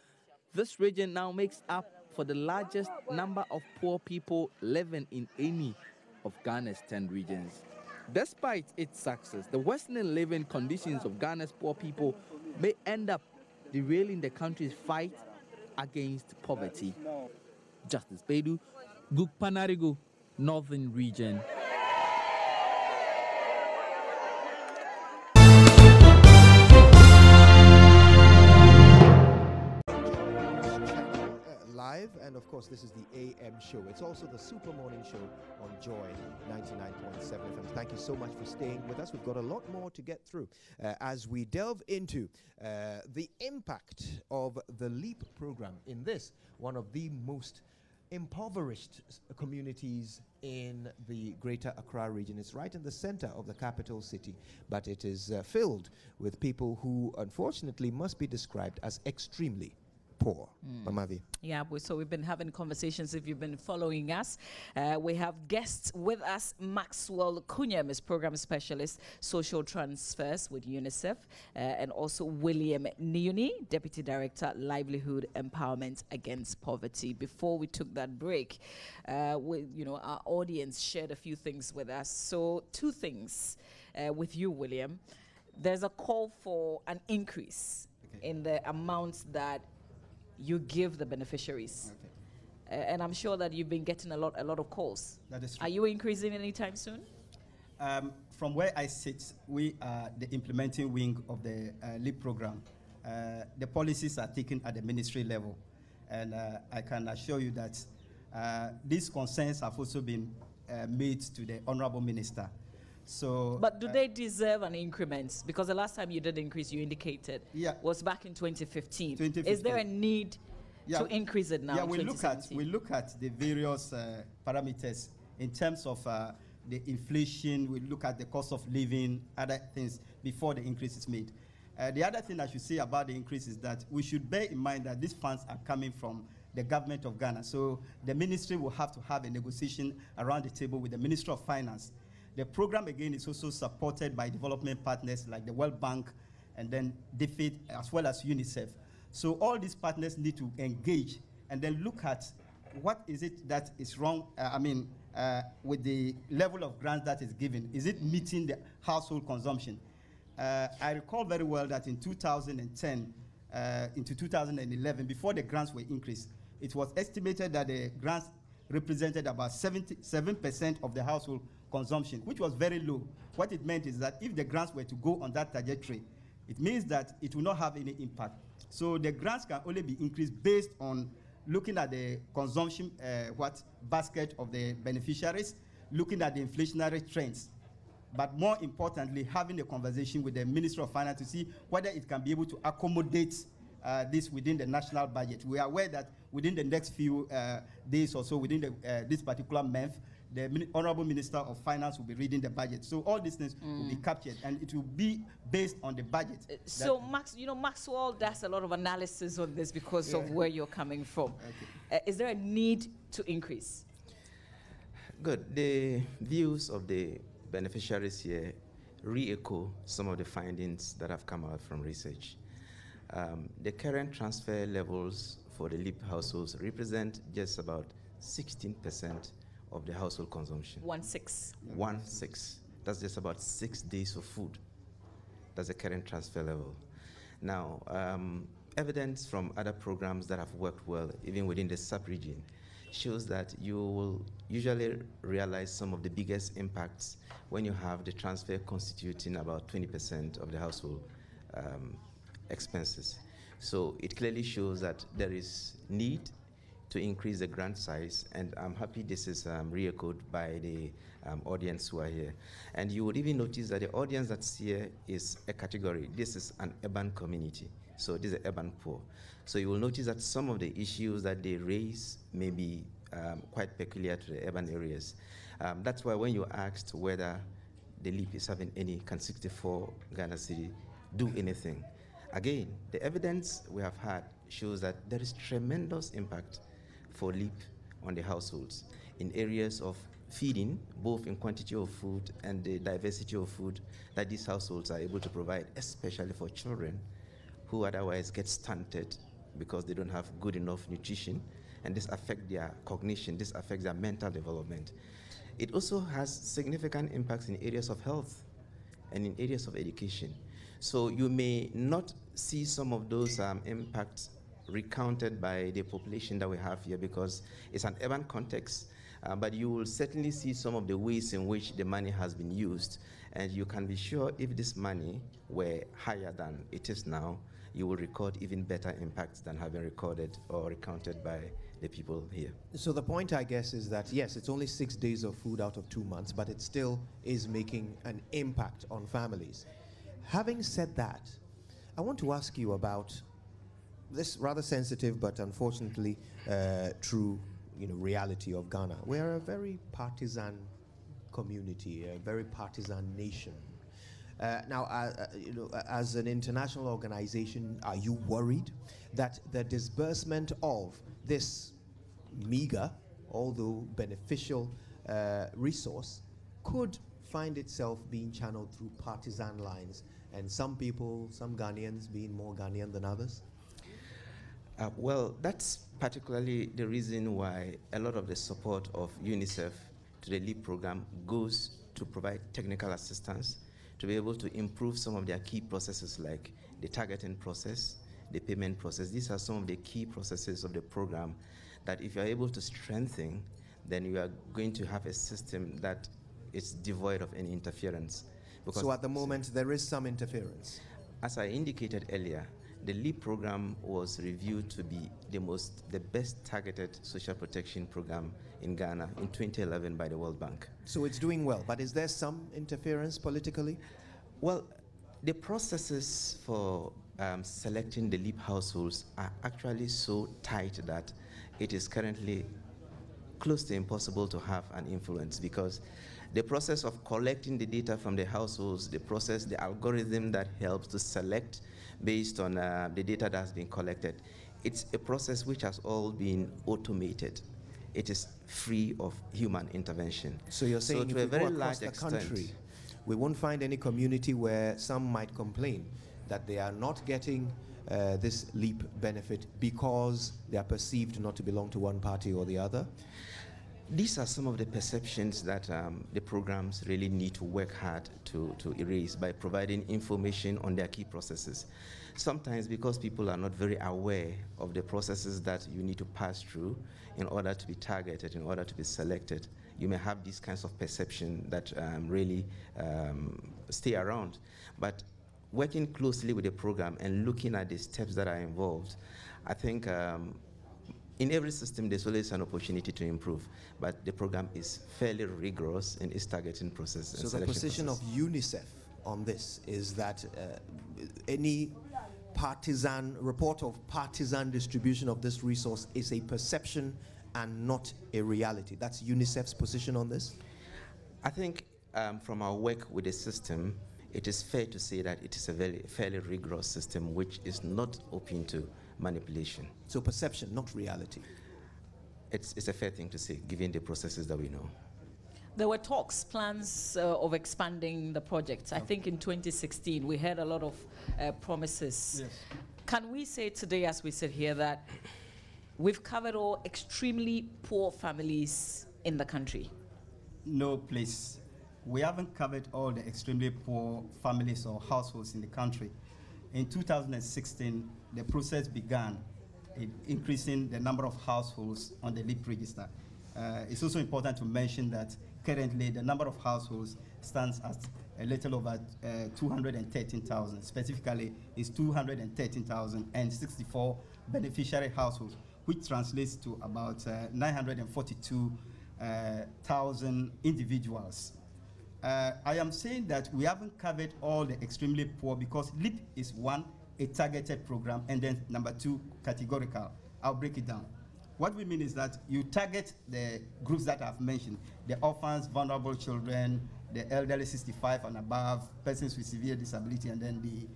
this region now makes up for the largest number of poor people living in any of Ghana's 10 regions. Despite its success, the worsening living conditions of Ghana's poor people may end up derailing the country's fight against poverty. Justice Bedu, Gukpanarigu, Northern Region. Live, and of course this is the AM show. It's also the Super Morning Show on Joy 99.7 FM. Thank you so much for staying with us. We've got a lot more to get through as we delve into the impact of the LEAP program in this, one of the most impoverished communities in the Greater Accra region. It's right in the center of the capital city, but it is filled with people who unfortunately must be described as extremely poor. Mamavi. Yeah, so we've been having conversations. If you've been following us, we have guests with us. Maxwell Kunyem is Program Specialist, Social Transfers with UNICEF, and also William Niuni, Deputy Director, Livelihood Empowerment Against Poverty. Before we took that break, our audience shared a few things with us. So 2 things with you, William. There's a call for an increase in the amounts that you give the beneficiaries. And I'm sure that you've been getting a lot of calls. That is true. Are you increasing anytime soon? From where I sit, we are the implementing wing of the LEAP program. The policies are taken at the ministry level. And I can assure you that these concerns have also been made to the Honorable Minister. So, but do they deserve an increment? Because the last time you did increase, you indicated, was back in 2015. Is there a need to increase it now? Yeah, we look at the various parameters in terms of the inflation. We look at the cost of living, other things before the increase is made. The other thing I should say about the increase is that we should bear in mind that these funds are coming from the government of Ghana. So the ministry will have to have a negotiation around the table with the Ministry of Finance. The program, again, is also supported by development partners like the World Bank and then DFID, as well as UNICEF. So all these partners need to engage and then look at what is it that is wrong, with the level of grants that is given. Is it meeting the household consumption? I recall very well that in 2010 into 2011, before the grants were increased, it was estimated that the grants represented about 77% of the household consumption, which was very low. What it meant is that if the grants were to go on that trajectory, it means that it will not have any impact. So the grants can only be increased based on looking at the consumption basket of the beneficiaries, looking at the inflationary trends, but more importantly, having a conversation with the Ministry of Finance to see whether it can be able to accommodate this within the national budget. We are aware that within the next few days or so, within this particular month, the Honorable Minister of Finance will be reading the budget. So all these things will be captured, and it will be based on the budget. So Maxwell does a lot of analysis on this because of where you're coming from. Is there a need to increase? Good. The views of the beneficiaries here re-echo some of the findings that have come out from research. The current transfer levels for the LEAP households represent just about 16% of the household consumption. 1/6. 1/6. That's just about 6 days of food. That's the current transfer level. Now, evidence from other programs that have worked well, even within the sub-region, shows that you will usually realize some of the biggest impacts when you have the transfer constituting about 20% of the household expenses. So it clearly shows that there is need to increase the grant size, and I'm happy this is re-echoed by the audience who are here. And you would even notice that the audience that's here is a category. This is an urban community, so this is urban poor. So you will notice that some of the issues that they raise may be quite peculiar to the urban areas. That's why when you asked whether the LEAP is having any, can 64 Ghana City do anything? Again, the evidence we have had shows that there is tremendous impact for LEAP on the households in areas of feeding, both in quantity of food and the diversity of food that these households are able to provide, especially for children who otherwise get stunted because they don't have good enough nutrition, and this affects their cognition, this affects their mental development. It also has significant impacts in areas of health and in areas of education. So you may not see some of those impacts recounted by the population that we have here because it's an urban context, but you will certainly see some of the ways in which the money has been used, and you can be sure if this money were higher than it is now, you will record even better impacts than have been recorded or recounted by the people here. So the point, I guess, is that yes, it's only 6 days of food out of 2 months, but it still is making an impact on families. Having said that, I want to ask you about this rather sensitive but unfortunately true reality of Ghana. We're a very partisan community, a very partisan nation. As an international organization, are you worried that the disbursement of this meager, although beneficial resource could find itself being channeled through partisan lines, and some people, some Ghanaians being more Ghanaian than others? Well, that's particularly the reason why a lot of the support of UNICEF to the LEAP program goes to provide technical assistance to be able to improve some of their key processes like the targeting process, the payment process. These are some of the key processes of the program that if you're able to strengthen, then you are going to have a system that is devoid of any interference. So at the moment, there is some interference? As I indicated earlier, the LEAP program was reviewed to be the best targeted social protection program in Ghana in 2011 by the World Bank. So it's doing well, but is there some interference politically? Well, the processes for selecting the LEAP households are actually so tight that it is currently close to impossible to have an influence, because the process of collecting the data from the households, the algorithm that helps to select based on the data that has been collected, it's a process which has all been automated. It is free of human intervention. So you're saying to if a very large the extent, country, we won't find any community where some might complain that they are not getting this LEAP benefit because they are perceived not to belong to one party or the other? These are some of the perceptions that the programs really need to work hard to erase by providing information on their key processes. Sometimes because people are not very aware of the processes that you need to pass through in order to be targeted, in order to be selected, you may have these kinds of perception that really stay around. But working closely with the program and looking at the steps that are involved, I think in every system, there's always an opportunity to improve, but the program is fairly rigorous in its targeting process. So the position of UNICEF on this is that any report of partisan distribution of this resource is a perception and not a reality. That's UNICEF's position on this? I think from our work with the system, it is fair to say that it is a fairly rigorous system which is not open to manipulation. So perception, not reality. It's a fair thing to say, given the processes that we know. There were plans of expanding the project. I think in 2016, we heard a lot of promises. Yes. Can we say today, as we sit here, that we've covered all extremely poor families in the country? No, please. We haven't covered all the extremely poor families or households in the country. In 2016, the process began in increasing the number of households on the LEAP register. It's also important to mention that currently the number of households stands at a little over 213,000. Specifically, it's 213,064 beneficiary households, which translates to about 942,000 individuals. I am saying that we haven't covered all the extremely poor because LEAP is one, a targeted program, and then number two, categorical. I'll break it down. What we mean is that you target the groups that I've mentioned, the orphans, vulnerable children, the elderly 65 and above, persons with severe disability, and then the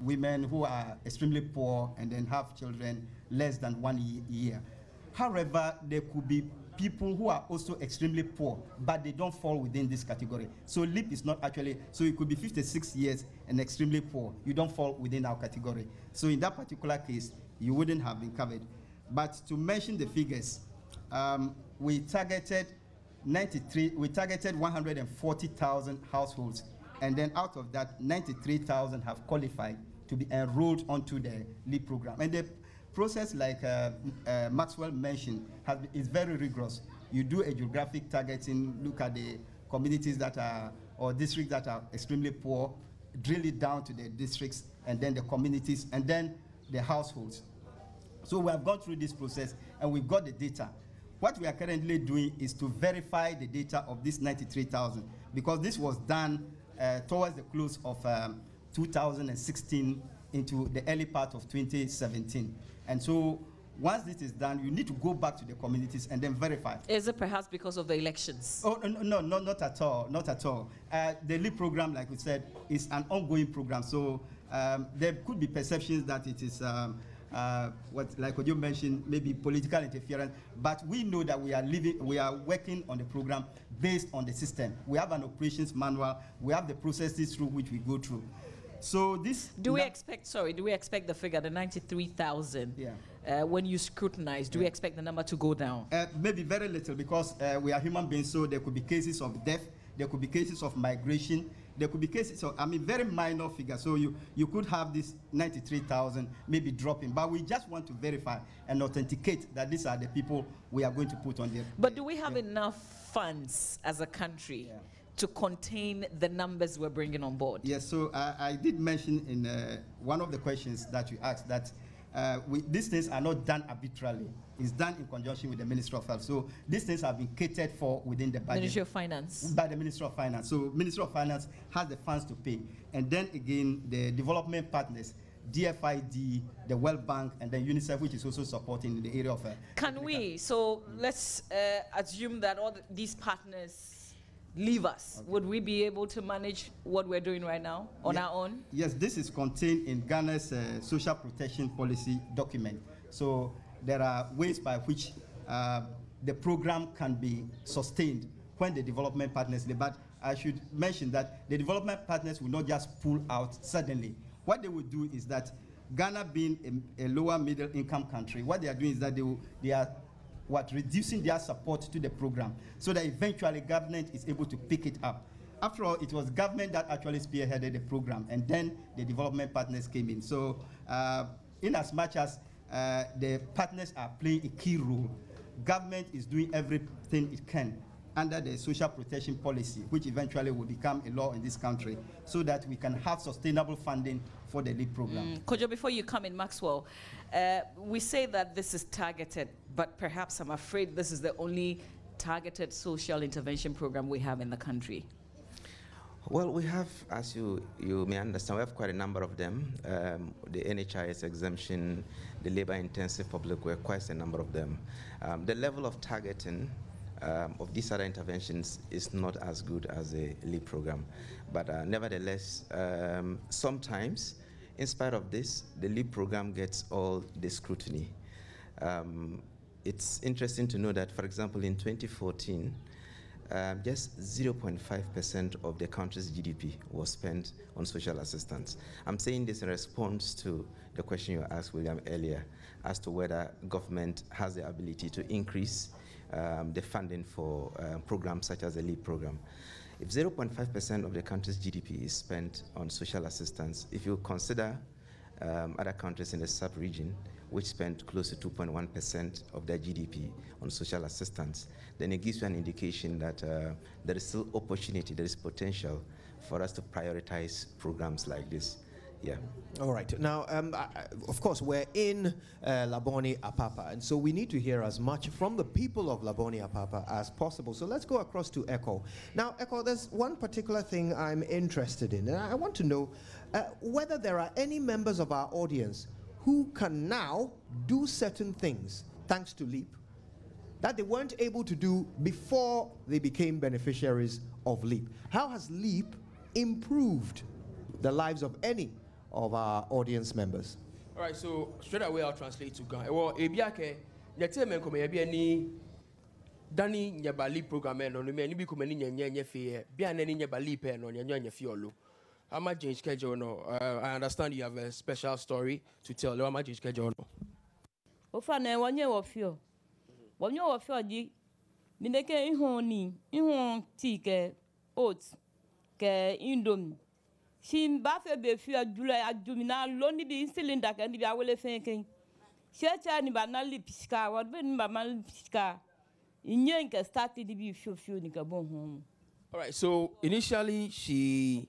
women who are extremely poor and then have children less than 1 year. However, there could be people who are also extremely poor, but they don't fall within this category. So LEAP is not actually, so it could be 56 years and extremely poor. You don't fall within our category. So in that particular case, you wouldn't have been covered. But to mention the figures, we targeted 140,000 households, and then out of that, 93,000 have qualified to be enrolled onto the LEAP program. And the process, like Maxwell mentioned, is very rigorous. You do a geographic targeting, look at the communities that are, or districts that are extremely poor, drill it down to the districts, and then the communities, and then the households. So we have gone through this process, and we've got the data. What we are currently doing is to verify the data of this 93,000, because this was done towards the close of 2016 into the early part of 2017. And so Once this is done, you need to go back to the communities and then verify. Is it perhaps because of the elections? Oh, no, not at all, not at all. The LEAP program, like we said, is an ongoing program. So there could be perceptions that it is, what you mentioned, maybe political interference. But we know that we are working on the program based on the system. We have an operations manual. We have the processes through which we go through. So this. Do we expect the figure, the 93,000? Yeah. When you scrutinize, do we expect the number to go down? Maybe very little, because we are human beings, so there could be cases of death, there could be cases of migration, there could be cases of, very minor figures. So you could have this 93,000 maybe dropping, but we just want to verify and authenticate that these are the people we are going to put on there. But do we have enough funds as a country to contain the numbers we're bringing on board? Yes, so I did mention in one of the questions that you asked that these things are not done arbitrarily. It's done in conjunction with the Ministry of Health. So these things have been catered for within the budget. Ministry of Finance. By the Ministry of Finance. So Ministry of Finance has the funds to pay. And then again, the development partners, DFID, the World Bank, and then UNICEF, which is also supporting in the area of... let's assume that all these partners leave us. Okay. Would we be able to manage what we're doing right now on our own? Yes, this is contained in Ghana's social protection policy document. So there are ways by which the program can be sustained when the development partners leave. But I should mention that the development partners will not just pull out suddenly. What they will do is that Ghana being a lower middle income country, what they are doing is that they are reducing their support to the program, so that eventually government is able to pick it up. After all, it was government that actually spearheaded the program, and then the development partners came in. So in as much as the partners are playing a key role, government is doing everything it can under the social protection policy, which eventually will become a law in this country, so that we can have sustainable funding for the LEAP program. Kojo, before you come in, Maxwell, we say that this is targeted, but perhaps I'm afraid this is the only targeted social intervention program we have in the country. Well, we have, as you may understand, we have quite a number of them. The NHIS exemption, the labor-intensive public work, quite a number of them. The level of targeting of these other interventions is not as good as the LEAP program. But nevertheless, sometimes, in spite of this, the LEAP program gets all the scrutiny. It's interesting to know that, for example, in 2014, just 0.5% of the country's GDP was spent on social assistance. I'm saying this in response to the question you asked, William, earlier, as to whether government has the ability to increase the funding for programs such as the LEAP program. If 0.5% of the country's GDP is spent on social assistance, if you consider other countries in the sub-region which spend close to 2.1% of their GDP on social assistance, then it gives you an indication that there is still opportunity, there is potential for us to prioritize programs like this. Yeah. All right. Now, of course, we're in Labone Apapa, and so we need to hear as much from the people of Labone Apapa as possible. So let's go across to Echo. Now, Echo, there's one particular thing I'm interested in, and I want to know whether there are any members of our audience who can now do certain things, thanks to LEAP, that they weren't able to do before they became beneficiaries of LEAP. How has LEAP improved the lives of any of our audience members? All right, so straight away I'll translate to Ghana. Well, ebiake nyate men come ebi ani dani nyabali program no me ni bi come ni nyenye fe bia na ni nyabali pe no nyenye fe olo. Ama change schedule no. I understand you have a special story to tell. Ama change schedule no. Ofa na wonye wo fio. Wonye wo fio di mineke ihon tea ke oats ke indomie. She mbafe be few July adumina loni bi cylinder kan di awele fenken. Shecha ni ba na lipska what be ni ba man lipska. Inyen ke start di bi few ni ka bon home. All right, so initially she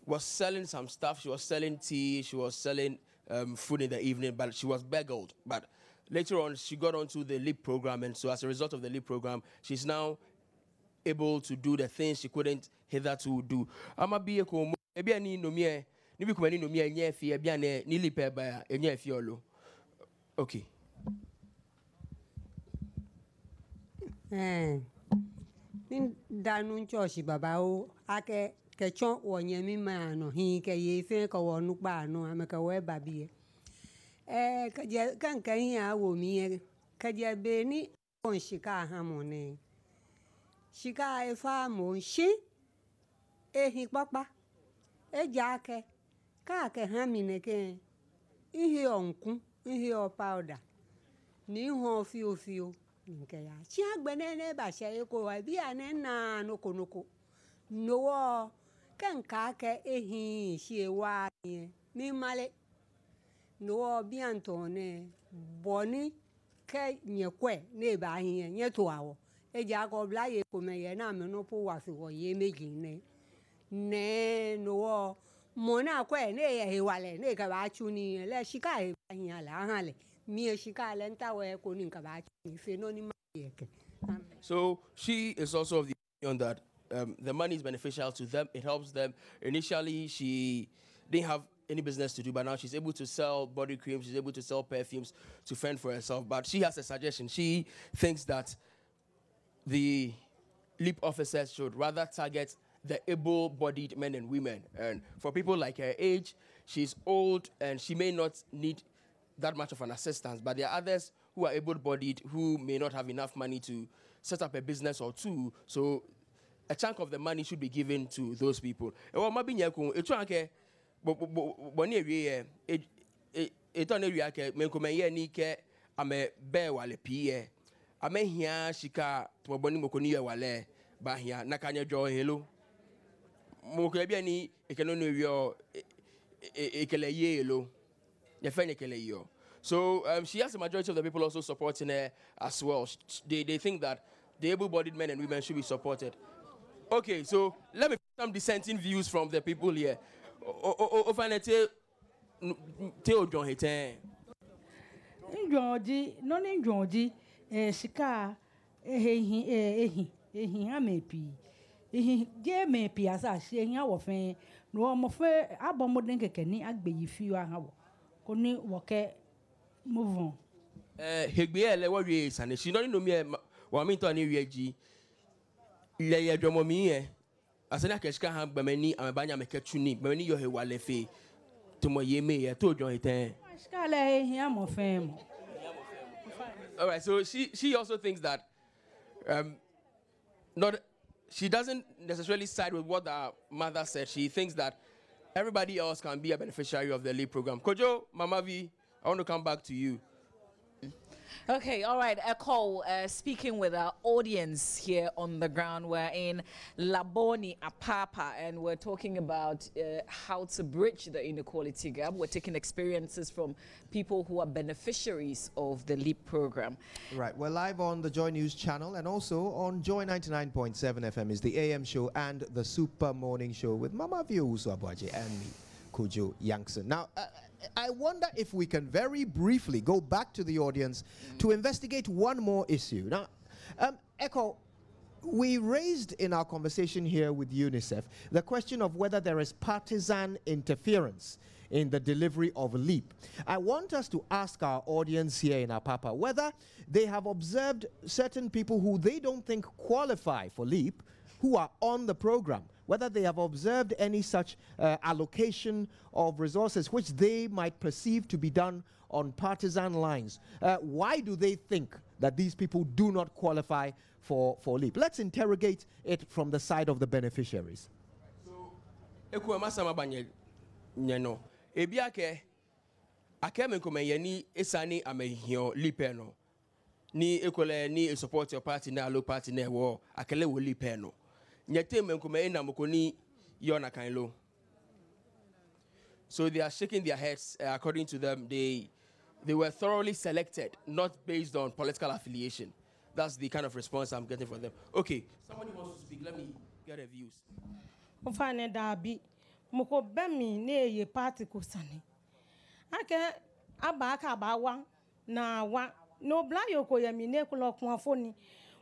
was selling some stuff. She was selling tea, she was selling food in the evening, but she was beguiled. But later on she got onto the LEAP program, and so as a result of the LEAP program, she's now able to do the things she couldn't hitherto do. Ama bi eko ebi ani no me ni bi kuma ni no me enye fi ebi ane ni lipe ba enye fi olo. Okay. Danu choshi baba o ake kechon wonyemi mano hi ke yefe ko wonu pa no ameka we babi kaje kan kan ya wo mi kaje be ni on shika hamone shika e fa mo shi ehi papa ejake ka ke hamine ke ihe onku ihe o powder ni ho fio nke ya chi agbenene ba she ko wa bi ane na noko no kan ka ke ehi shi wa ni male no bi antone boni ke nyekwe ne ba hin nye to awo eja ko bla ye ko me ye na me no po wa fi wo ye meji ne no mo na kwe ne ye wale ne ka ba chu ni le shika e ba hin ala han le mi shika le nta we ko ni ka ba chu fe no ni ma ye ke. So she is also of the opinion that the money is beneficial to them. It helps them. Initially, she didn't have any business to do, but now she's able to sell body creams. She's able to sell perfumes to fend for herself. But she has a suggestion. She thinks that the LEAP officers should rather target the able-bodied men and women. And for people like her age, she's old and she may not need that much of an assistance. But there are others who are able-bodied who may not have enough money to set up a business or two. So a chunk of the money should be given to those people. So she has the majority of the people also supporting her as well. They think that the able-bodied men and women should be supported. Okay, so let me put some dissenting views from the people here. Shika amepi je mepi asa she hia wo fen no mo fe abomoden keke ni agbeyi fi aha wo ko ni wo ke move on hegbe ele wo wie sane she no no me wa mi to ni wie ji le ye dwomo mi ye asana keshika ha gbamani amebanya meketu ni gbamani yo he wale fe to mo ye me ye to dwon hiten shika le hia mo fen mo. All right, so she also thinks that she doesn't necessarily side with what the mother said. She thinks that everybody else can be a beneficiary of the LEAP program. Kojo, Mama V, I want to come back to you. Okay, all right. Echo, speaking with our audience here on the ground. We're in Laboni, Apapa, and we're talking about how to bridge the inequality gap. We're taking experiences from people who are beneficiaries of the LEAP program. Right. We're live on the Joy News channel and also on Joy 99.7 FM is the AM show and the Super Morning Show with Mama Vio Uswabwaje and me, Kojo Yankson. Now, I wonder if we can very briefly go back to the audience to investigate one more issue. Now, Echo, we raised in our conversation here with UNICEF the question of whether there is partisan interference in the delivery of LEAP. I want us to ask our audience here in Apapa whether they have observed certain people who they don't think qualify for LEAP who are on the program, whether they have observed any such allocation of resources which they might perceive to be done on partisan lines. Why do they think that these people do not qualify for LEAP? Let's interrogate it from the side of the beneficiaries. Ni ekole ni support your party na low party na wo akele wo lipe no nyete menkume na mokoni yona kanlo. So they are shaking their heads. According to them, they were thoroughly selected, not based on political affiliation. That's the kind of response I'm getting from them. Okay, somebody wants to speak. Let me get their views. Ofane dabi moko bemi ne ye party ko sane ake abaka abawa na wa no bla yoko yemi ne ko lokun afoni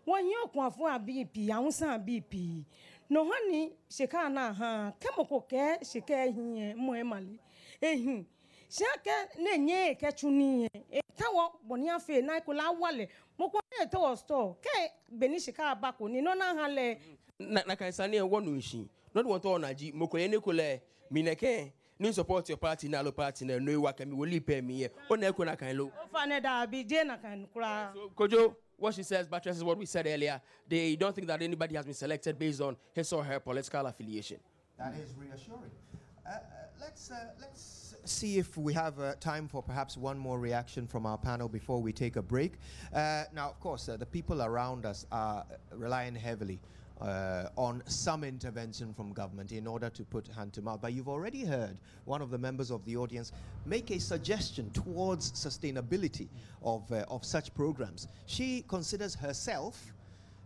won yi okun afo abipi awusan abipi no hani sheka na ha kemoko ke sheka hin mo emale ehin shaka ne nye ke tuni tawo boni afe na kula wale mo ko e to store ke benishika abako ni no na hale na kan sane e wonu nshi no want to onaji mokoye ne kole mineke ni support your party na lo party na no wa kami woli pe mi ye ona eko na kan lo fane da bi je na kan kura so Kojo, what she says buttresses what we said earlier. They don't think that anybody has been selected based on his or her political affiliation. That is reassuring. Let's see if we have time for perhaps one more reaction from our panel before we take a break. Now, of course, the people around us are relying heavily on some intervention from government in order to put hand to mouth. But you've already heard one of the members of the audience make a suggestion towards sustainability of such programs. She considers herself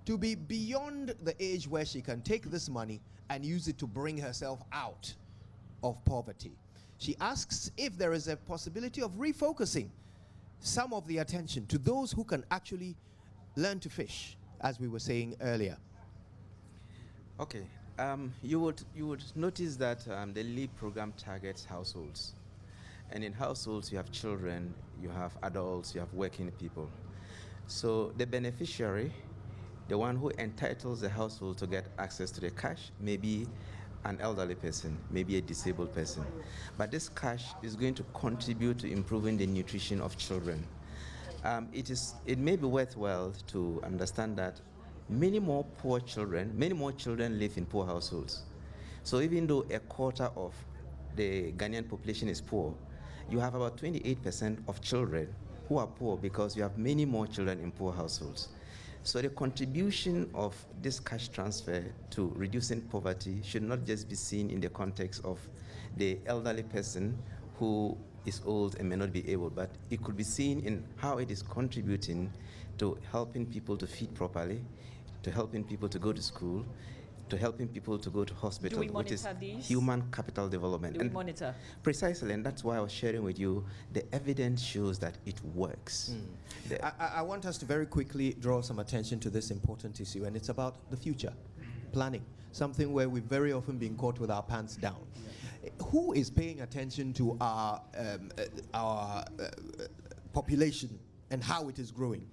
to be beyond the age where she can take this money and use it to bring herself out of poverty. She asks if there is a possibility of refocusing some of the attention to those who can actually learn to fish, as we were saying earlier. Okay, you would notice that the LEAP program targets households, and in households you have children, you have adults, you have working people. So the beneficiary, the one who entitles the household to get access to the cash, may be an elderly person, maybe a disabled person, but this cash is going to contribute to improving the nutrition of children. It may be worthwhile to understand that many more children live in poor households. So even though a quarter of the Ghanaian population is poor, you have about 28% of children who are poor because you have many more children in poor households. So the contribution of this cash transfer to reducing poverty should not just be seen in the context of the elderly person who is old and may not be able, but it could be seen in how it is contributing to helping people to feed properly, to helping people to go to school, to helping people to go to hospital, which is human capital development. Do we monitor? Precisely, and that's why I was sharing with you, the evidence shows that it works. I want us to very quickly draw some attention to this important issue, and it's about the future, planning, something where we've very often been caught with our pants down. Who is paying attention to our population and how it is growing?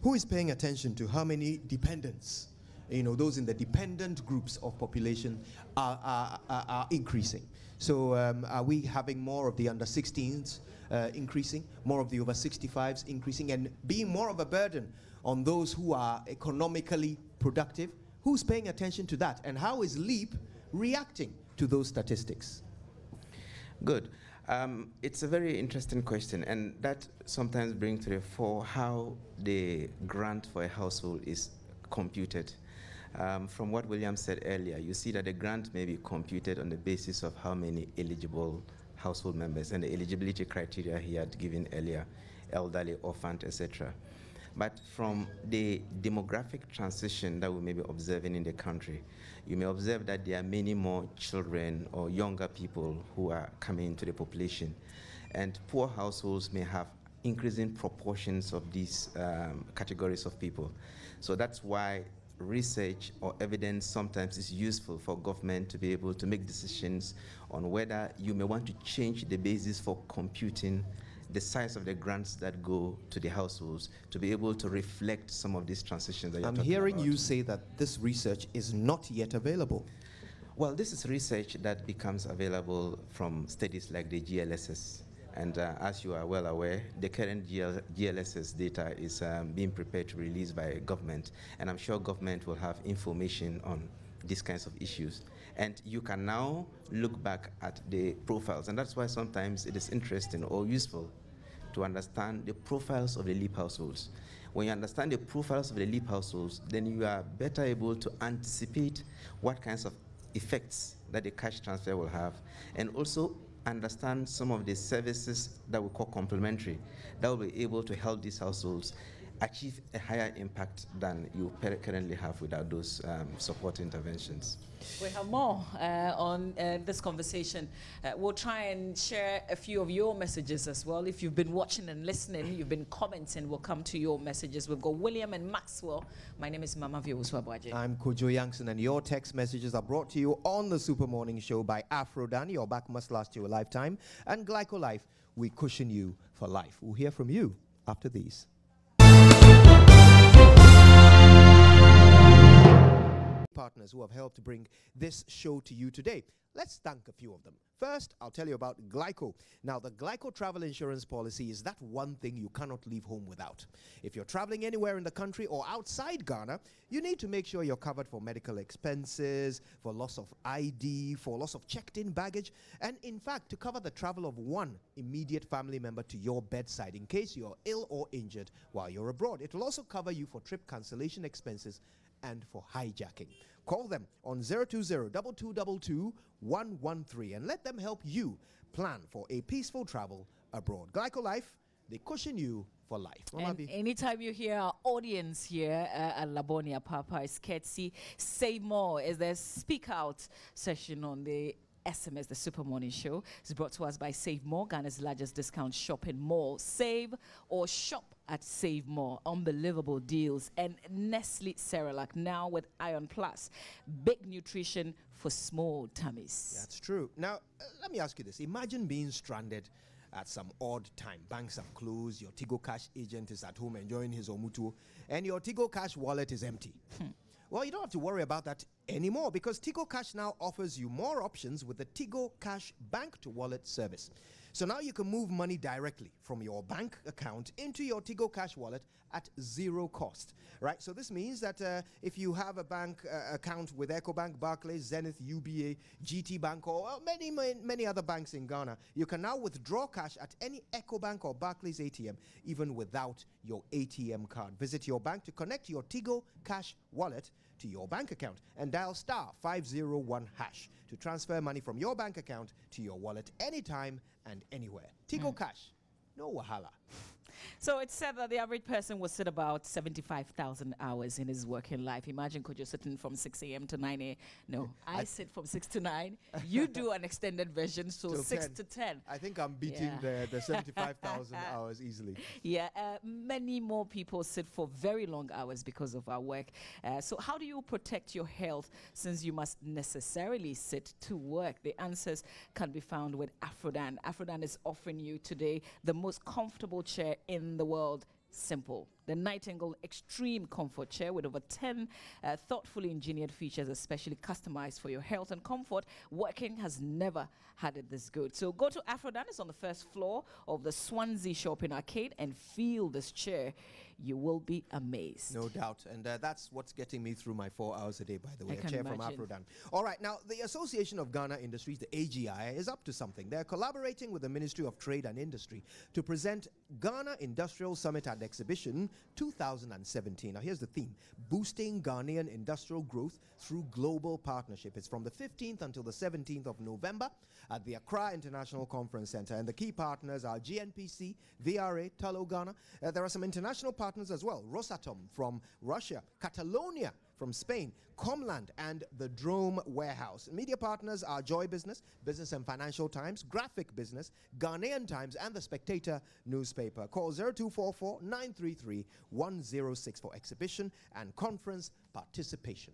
Who is paying attention to how many dependents, those in the dependent groups of population are increasing? So are we having more of the under 16s increasing, more of the over 65s increasing, and being more of a burden on those who are economically productive? Who's paying attention to that? And how is LEAP reacting to those statistics? Good. It's a very interesting question, and that sometimes brings to the fore how the grant for a household is computed. From what William said earlier, you see that the grant may be computed on the basis of how many eligible household members and the eligibility criteria he had given earlier, elderly, orphaned, etc. But from the demographic transition that we may be observing in the country, you may observe that there are many more children or younger people who are coming into the population. And poor households may have increasing proportions of these categories of people. So that's why research or evidence sometimes is useful for government to be able to make decisions on whether you may want to change the basis for computing the size of the grants that go to the households to be able to reflect some of these transitions that you're talking about. I'm hearing you say that this research is not yet available. Well, this is research that becomes available from studies like the GLSS. And as you are well aware, the current GLSS data is being prepared to release by government. And I'm sure government will have information on these kinds of issues. And you can now look back at the profiles. And that's why sometimes it is interesting or useful to understand the profiles of the LEAP households. When you understand the profiles of the LEAP households, then you are better able to anticipate what kinds of effects that the cash transfer will have, and also understand some of the services that we call complementary that will be able to help these households achieve a higher impact than you currently have without those support interventions. We have more on this conversation. We'll try and share a few of your messages as well. If you've been watching and listening, you've been commenting, we'll come to your messages. We've got William and Maxwell. My name is Mama Viewuswabwaje. I'm Kojo Youngson, and your text messages are brought to you on the Super Morning Show by Afrodan. Your back must last you a lifetime. And Glycolife, we cushion you for life. We'll hear from you after these. Partners who have helped bring this show to you today. Let's thank a few of them. First, I'll tell you about Glyco. Now, the Glyco travel insurance policy is that one thing you cannot leave home without. If you're traveling anywhere in the country or outside Ghana, you need to make sure you're covered for medical expenses, for loss of ID, for loss of checked-in baggage, and in fact, to cover the travel of one immediate family member to your bedside in case you're ill or injured while you're abroad. It will also cover you for trip cancellation expenses and for hijacking. Call them on 020-2222-113 and let them help you plan for a peaceful travel abroad. Glyco Life, they cushion you for life. And anytime you hear our audience here at Labonia Papa is courtesy Save More is their speak out session on the SMS, the Super Morning Show. It's brought to us by Save More, Ghana's largest discount shopping mall. Save or shop at Save More. Unbelievable deals. And Nestle Cerelac now with Iron Plus. Big nutrition for small tummies. That's true. Now, let me ask you this. Imagine being stranded at some odd time. Banks have closed, your Tigo Cash agent is at home enjoying his Omutu, and your Tigo Cash wallet is empty. Well, you don't have to worry about that anymore because Tigo Cash now offers you more options with the Tigo Cash Bank to Wallet service. So now you can move money directly from your bank account into your Tigo Cash wallet at zero cost, right? So this means that if you have a bank account with EcoBank, Barclays, Zenith, UBA, GT Bank, or many other banks in Ghana, you can now withdraw cash at any EcoBank or Barclays ATM, even without your ATM card. Visit your bank to connect your Tigo Cash wallet to your bank account and dial *501# to transfer money from your bank account to your wallet anytime and anywhere. Tigo Cash, no wahala. So it's said that the average person will sit about 75,000 hours in his working life. Imagine Kojo sitting from 6 a.m. to 9 a.m. No, I sit from 6 to 9. You do an extended version, so 6 to 10. I think I'm beating the 75,000 hours easily. Yeah, many more people sit for very long hours because of our work. So how do you protect your health since you must necessarily sit to work? The answers can be found with Afrodan. Afrodan is offering you today the most comfortable chair in the world. Simple. The Nightingale Extreme Comfort Chair with over 10 thoughtfully engineered features, especially customized for your health and comfort. Working has never had it this good. So go to Afrodan. It's on the first floor of the Swansea Shopping Arcade and feel this chair. You will be amazed. No doubt. And that's what's getting me through my 4 hours a day, by the way. I A chair can from imagine. Afrodan. All right. Now, the Association of Ghana Industries, the AGI, is up to something. They're collaborating with the Ministry of Trade and Industry to present Ghana Industrial Summit and Exhibition 2017. Now, here's the theme: boosting Ghanaian industrial growth through global partnership. It's from the 15th until the 17th of November at the Accra International Conference Center. And the key partners are GNPC, VRA, Tullow Ghana. There are some international partners as well: Rosatom from Russia, Catalonia from Spain, Comland, and the Drome Warehouse. Media partners are Joy Business, Business and Financial Times, Graphic Business, Ghanaian Times, and the Spectator newspaper. Call 0244-933-106 for exhibition and conference participation.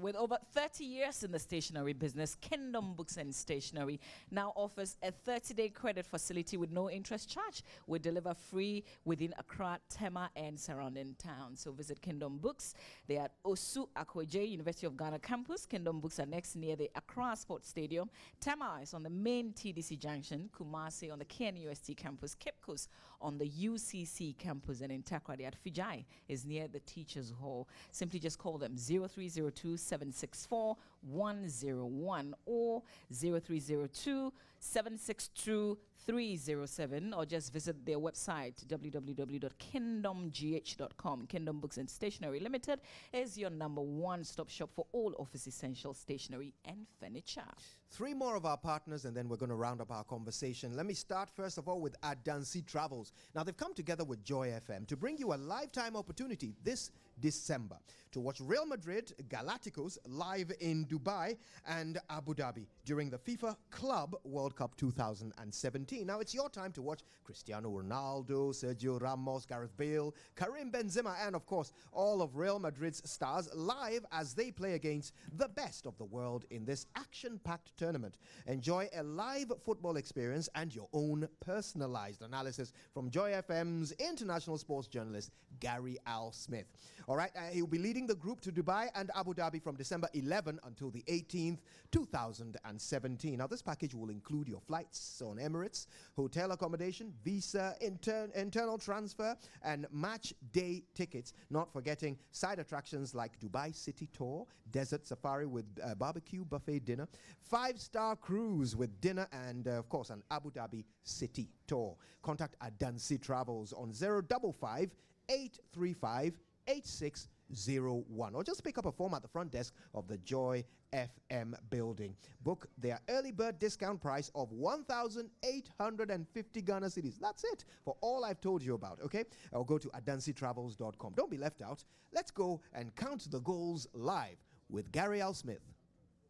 With over 30 years in the stationery business, Kingdom Books and Stationery now offers a 30-day credit facility with no interest charge. We deliver free within Accra, Tema, and surrounding towns. So visit Kingdom Books. They are at Osu Akwaje, University of Ghana campus. Kingdom Books are next near the Accra Sports Stadium. Tema is on the main TDC junction. Kumasi on the KNUST campus. Cape Coast on the UCC campus. And in Takrady at Fijai is near the Teachers Hall. Simply just call them 0302-764-101 or 0302-762-307, or just visit their website www.kingdomgh.com. Kingdom Books and Stationery Limited is your number one stop shop for all office essential stationery and furniture. 3 more of our partners, and then we're going to round up our conversation. Let me start first of all with Adansi Travels. Now, they've come together with Joy FM to bring you a lifetime opportunity this December to watch Real Madrid, Galacticos live in Dubai and Abu Dhabi during the FIFA Club World Cup 2017. Now it's your time to watch Cristiano Ronaldo, Sergio Ramos, Gareth Bale, Karim Benzema, and of course all of Real Madrid's stars live as they play against the best of the world in this action-packed tournament. Enjoy a live football experience and your own personalized analysis from Joy FM's international sports journalist Gary Al Smith. All right, he'll be leading the group to Dubai and Abu Dhabi from December 11 until the 18th, 2017. Now, this package will include your flights on Emirates, hotel accommodation, visa, internal transfer, and match day tickets. Not forgetting side attractions like Dubai City Tour, desert safari with barbecue buffet dinner, 5-star cruise with dinner, and of course an Abu Dhabi City Tour. Contact Adansi Travels on 055 835 8601 or just pick up a form at the front desk of the Joy FM building. Book their early bird discount price of 1,850 Ghana cedis. That's it for all I've told you about, okay? Or go to adansitravels.com. Don't be left out. Let's go and count the goals live with Gary Al Smith.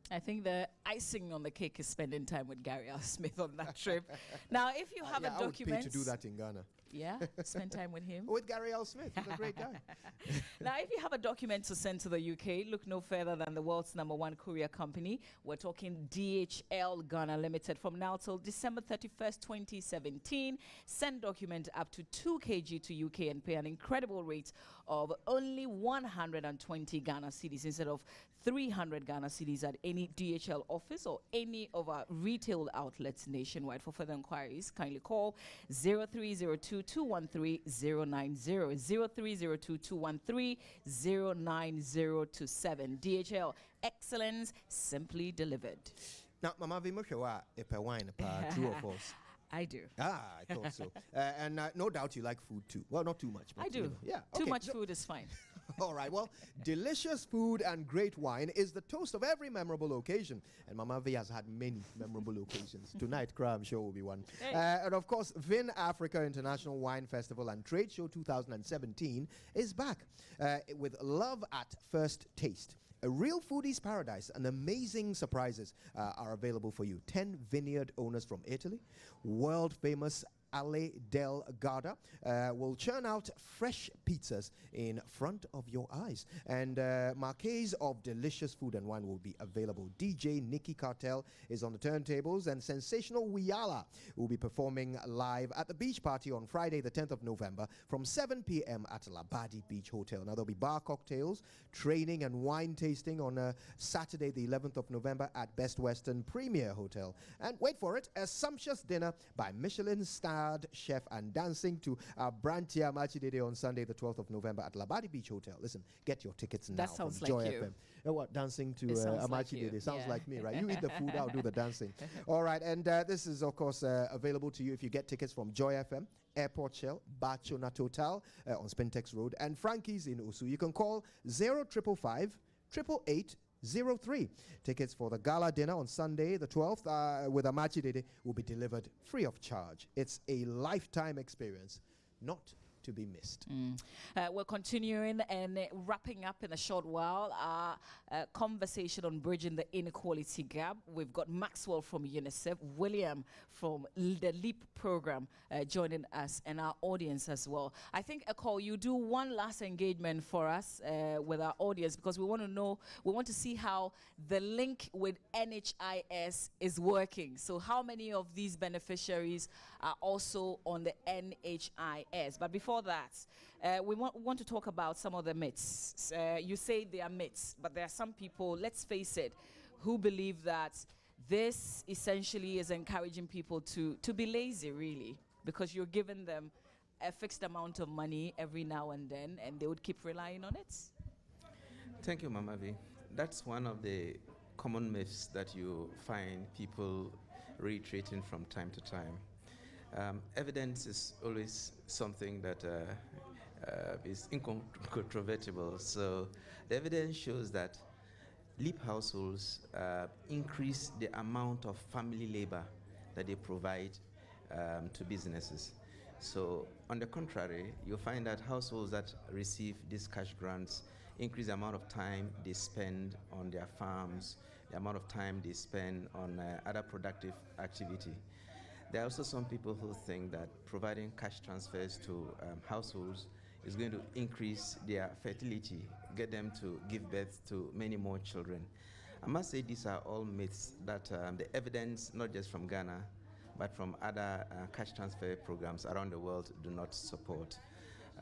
I think the icing on the cake is spending time with Gary Al Smith on that trip. Now, if you have a document... I would pay to do that in Ghana. Yeah, spend time with him. With Gary L. Smith, he's a great guy. Now, if you have a document to send to the UK, look no further than the world's #1 courier company. We're talking DHL Ghana Limited. From now till December 31st, 2017, send document up to 2 kg to UK and pay an incredible rate of only 120 Ghana cedis instead of 300 Ghana cedis at any DHL office or any of our retail outlets nationwide. For further inquiries, kindly call 0302-213-090, 0302-213-09027. DHL, excellence simply delivered. Now, Mama Vimoshawa, a wine, true or false? I do. Ah, I thought so. And no doubt you like food too. Well, not too much. But I do. You know, yeah. Too okay. much food is fine. All right. Well, delicious food and great wine is the toast of every memorable occasion. And Mama V has had many memorable occasions. Tonight, I'm sure will be one. Hey. And of course, Vin Africa International Wine Festival and Trade Show 2017 is back with Love at First Taste. A real foodie's paradise and amazing surprises are available for you. 10 vineyard owners from Italy, world famous Ale del Garda will churn out fresh pizzas in front of your eyes. And marquees of delicious food and wine will be available. DJ Nicky Cartel is on the turntables, and Sensational Wiala will be performing live at the beach party on Friday, the 10th of November from 7 p.m. at Labadi Beach Hotel. Now, there'll be bar cocktails, training, and wine tasting on Saturday, the 11th of November at Best Western Premier Hotel. And wait for it, a sumptuous dinner by Michelin-starred chef and dancing to Brantia Machidede on Sunday, the 12th of November at Labadi Beach Hotel. Listen, get your tickets now. That sounds from Joy like you. FM. What, dancing to like you. Amachidede? Sounds Yeah. like me, right? You eat the food, I'll do the dancing. All right, and this is, of course, available to you if you get tickets from Joy FM, Airport Shell, Bachona Total on Spintex Road, and Frankie's in Usu. You can call 0555 888 03. Tickets for the gala dinner on Sunday, the 12th, with Amachi Dede will be delivered free of charge. It's a lifetime experience, not to be missed. We're continuing and wrapping up in a short while our conversation on bridging the inequality gap. We've got Maxwell from UNICEF, William from the LEAP program joining us, and our audience as well. I think, Akol, you do one last engagement for us with our audience, because we want to know, we want to see how the link with NHIS is working. So how many of these beneficiaries are also on the NHIS? But before that, we want to talk about some of the myths. You say they are myths, but there are some people, let's face it, who believe that this essentially is encouraging people to be lazy, really, because you're giving them a fixed amount of money every now and then, and they would keep relying on it. Thank you, Mama V. That's one of the common myths that you find people reiterating from time to time. Evidence is always something that is incontrovertible. So the evidence shows that LEAP households increase the amount of family labor that they provide to businesses. So, on the contrary, you'll find that households that receive these cash grants increase the amount of time they spend on their farms, the amount of time they spend on other productive activity. There are also some people who think that providing cash transfers to households is going to increase their fertility, get them to give birth to many more children. I must say these are all myths that the evidence, not just from Ghana, but from other cash transfer programs around the world do not support.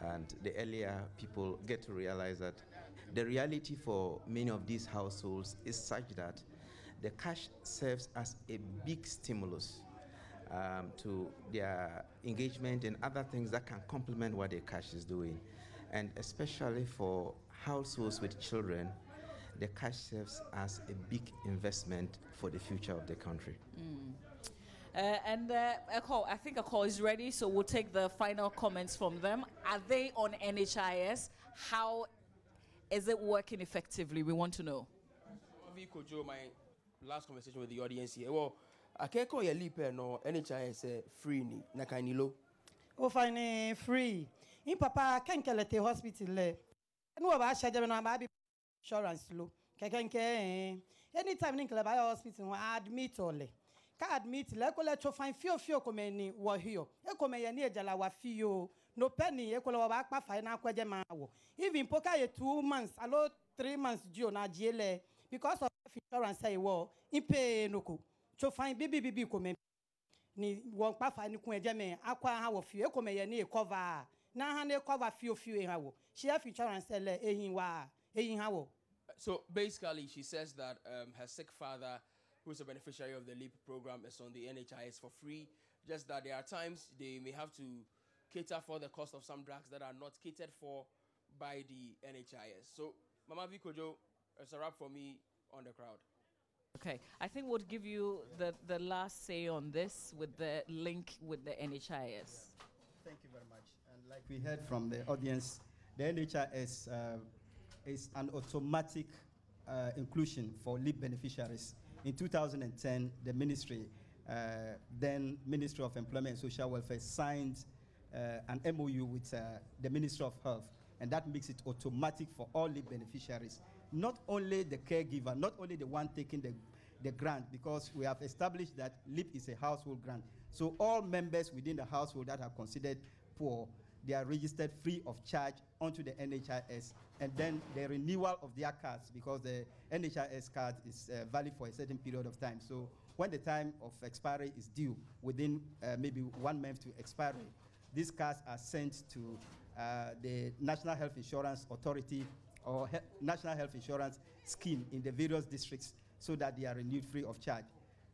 And the earlier people get to realize that the reality for many of these households is such that the cash serves as a big stimulus to their engagement in other things that can complement what their cash is doing. And especially for households with children, the cash serves as a big investment for the future of the country. I think a call is ready, so we'll take the final comments from them. Are they on NHIS? How is it working effectively? We want to know. My last conversation with the audience here. Well, I can't call you leap no NHIS free ni nakainilo. O fine free. In papa can kelete hospital le. No ba sha jebe no ba bi insurance lo. Kekenke anytime nin kleba hospital admit ole. Ka admit le ko le cho fine fio ko meni wo hio. E ko me ye ni ejala wa fio. No penny e ko le ba pa fine na kwaje ma wo. Even poka ye 2 months, alo 3 months due na jele because of insurance say wo impe noko. Cho fine bibi ko me ni won pa fa ni kun eje me akwa ha wo fio e ko me ye ni cover na ha ne cover fio e ha wo she have insurance le ehin ha wo. So basically she says that her sick father, who is a beneficiary of the LEAP program, is on the NHIS for free, just that there are times they may have to cater for the cost of some drugs that are not catered for by the NHIS. So Mama Vikojo, it's a wrap for me on the crowd. Okay, I think we'll give you the last say on this with the link with the NHIS. Thank you very much. And like we heard from the audience, the NHIS is an automatic inclusion for LEAP beneficiaries. In 2010, the ministry, then Ministry of Employment and Social Welfare, signed an MOU with the Ministry of Health, and that makes it automatic for all LEAP beneficiaries. Not only the caregiver, not only the one taking the grant, because we have established that LEAP is a household grant. So all members within the household that are considered poor, they are registered free of charge onto the NHIS, and then the renewal of their cards, because the NHIS card is valid for a certain period of time. So when the time of expiry is due, within maybe 1 month to expiry, these cards are sent to the National Health Insurance Authority or National Health Insurance Scheme in the various districts, so that they are renewed free of charge.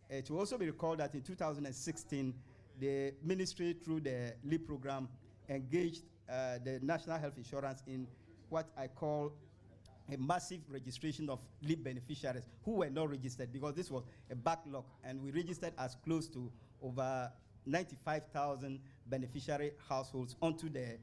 It will also be recalled that in 2016, the ministry, through the LEAP program, engaged the National Health Insurance in what I call a massive registration of LEAP beneficiaries who were not registered, because this was a backlog, and we registered as close to over 95,000 beneficiary households onto the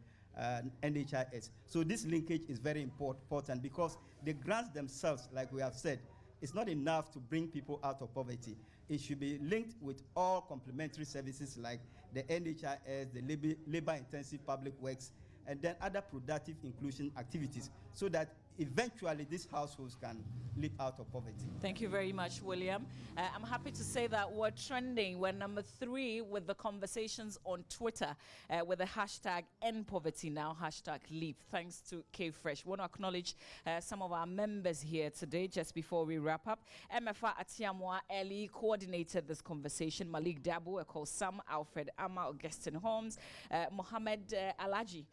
NHIS. So this linkage is very important, because the grants themselves, like we have said, it's not enough to bring people out of poverty. It should be linked with all complementary services like the NHIS, the labor-intensive public works, and then other productive inclusion activities, so that eventually these households can live out of poverty. Thank you very much, William. I'm happy to say that we're trending. We're number 3 with the conversations on Twitter with the hashtag End Poverty Now, hashtag LEAP. Thanks to K-Fresh. We want to acknowledge some of our members here today, just before we wrap up. MFA Atiamwa Eli coordinated this conversation. Malik Dabu, Sam, Alfred Amma, Augustine Holmes, Mohammed Alaji,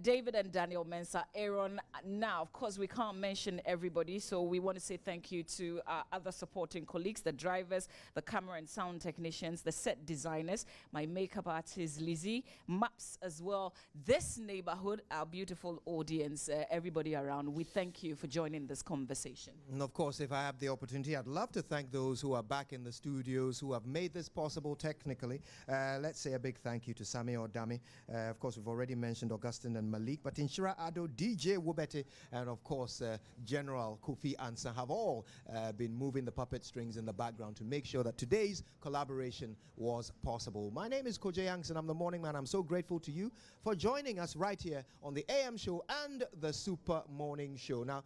David and Daniel Mensah, Aaron. Now, of course, we can't mention everybody, so we want to say thank you to our other supporting colleagues, the drivers, the camera and sound technicians, the set designers, my makeup artist Lizzie, Maps as well, this neighborhood, our beautiful audience, everybody around. We thank you for joining this conversation. And of course, if I have the opportunity, I'd love to thank those who are back in the studios, who have made this possible technically. Let's say a big thank you to Sami Odami. Of course, we've already mentioned Augustine and Malik, but Inshira Ado, DJ Wubete, and of course, course, General Kofi Ansan have all been moving the puppet strings in the background to make sure that today's collaboration was possible. My name is Koje Yanks, and I'm the morning man. I'm so grateful to you for joining us right here on the AM show and the Super Morning Show. Now,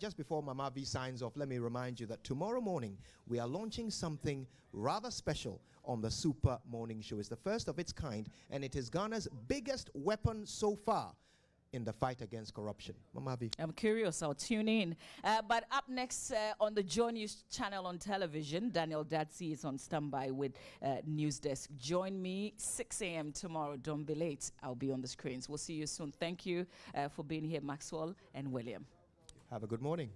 just before Mama V signs off, let me remind you that tomorrow morning we are launching something rather special on the Super Morning Show. It's the first of its kind, and it is Ghana's biggest weapon so far in the fight against corruption. Mama V. I'm curious. I'll tune in. But up next on the JoyNews channel on television, Daniel Datsy is on standby with News Desk. Join me 6 a.m. tomorrow. Don't be late. I'll be on the screens. We'll see you soon. Thank you for being here, Maxwell and William. Have a good morning.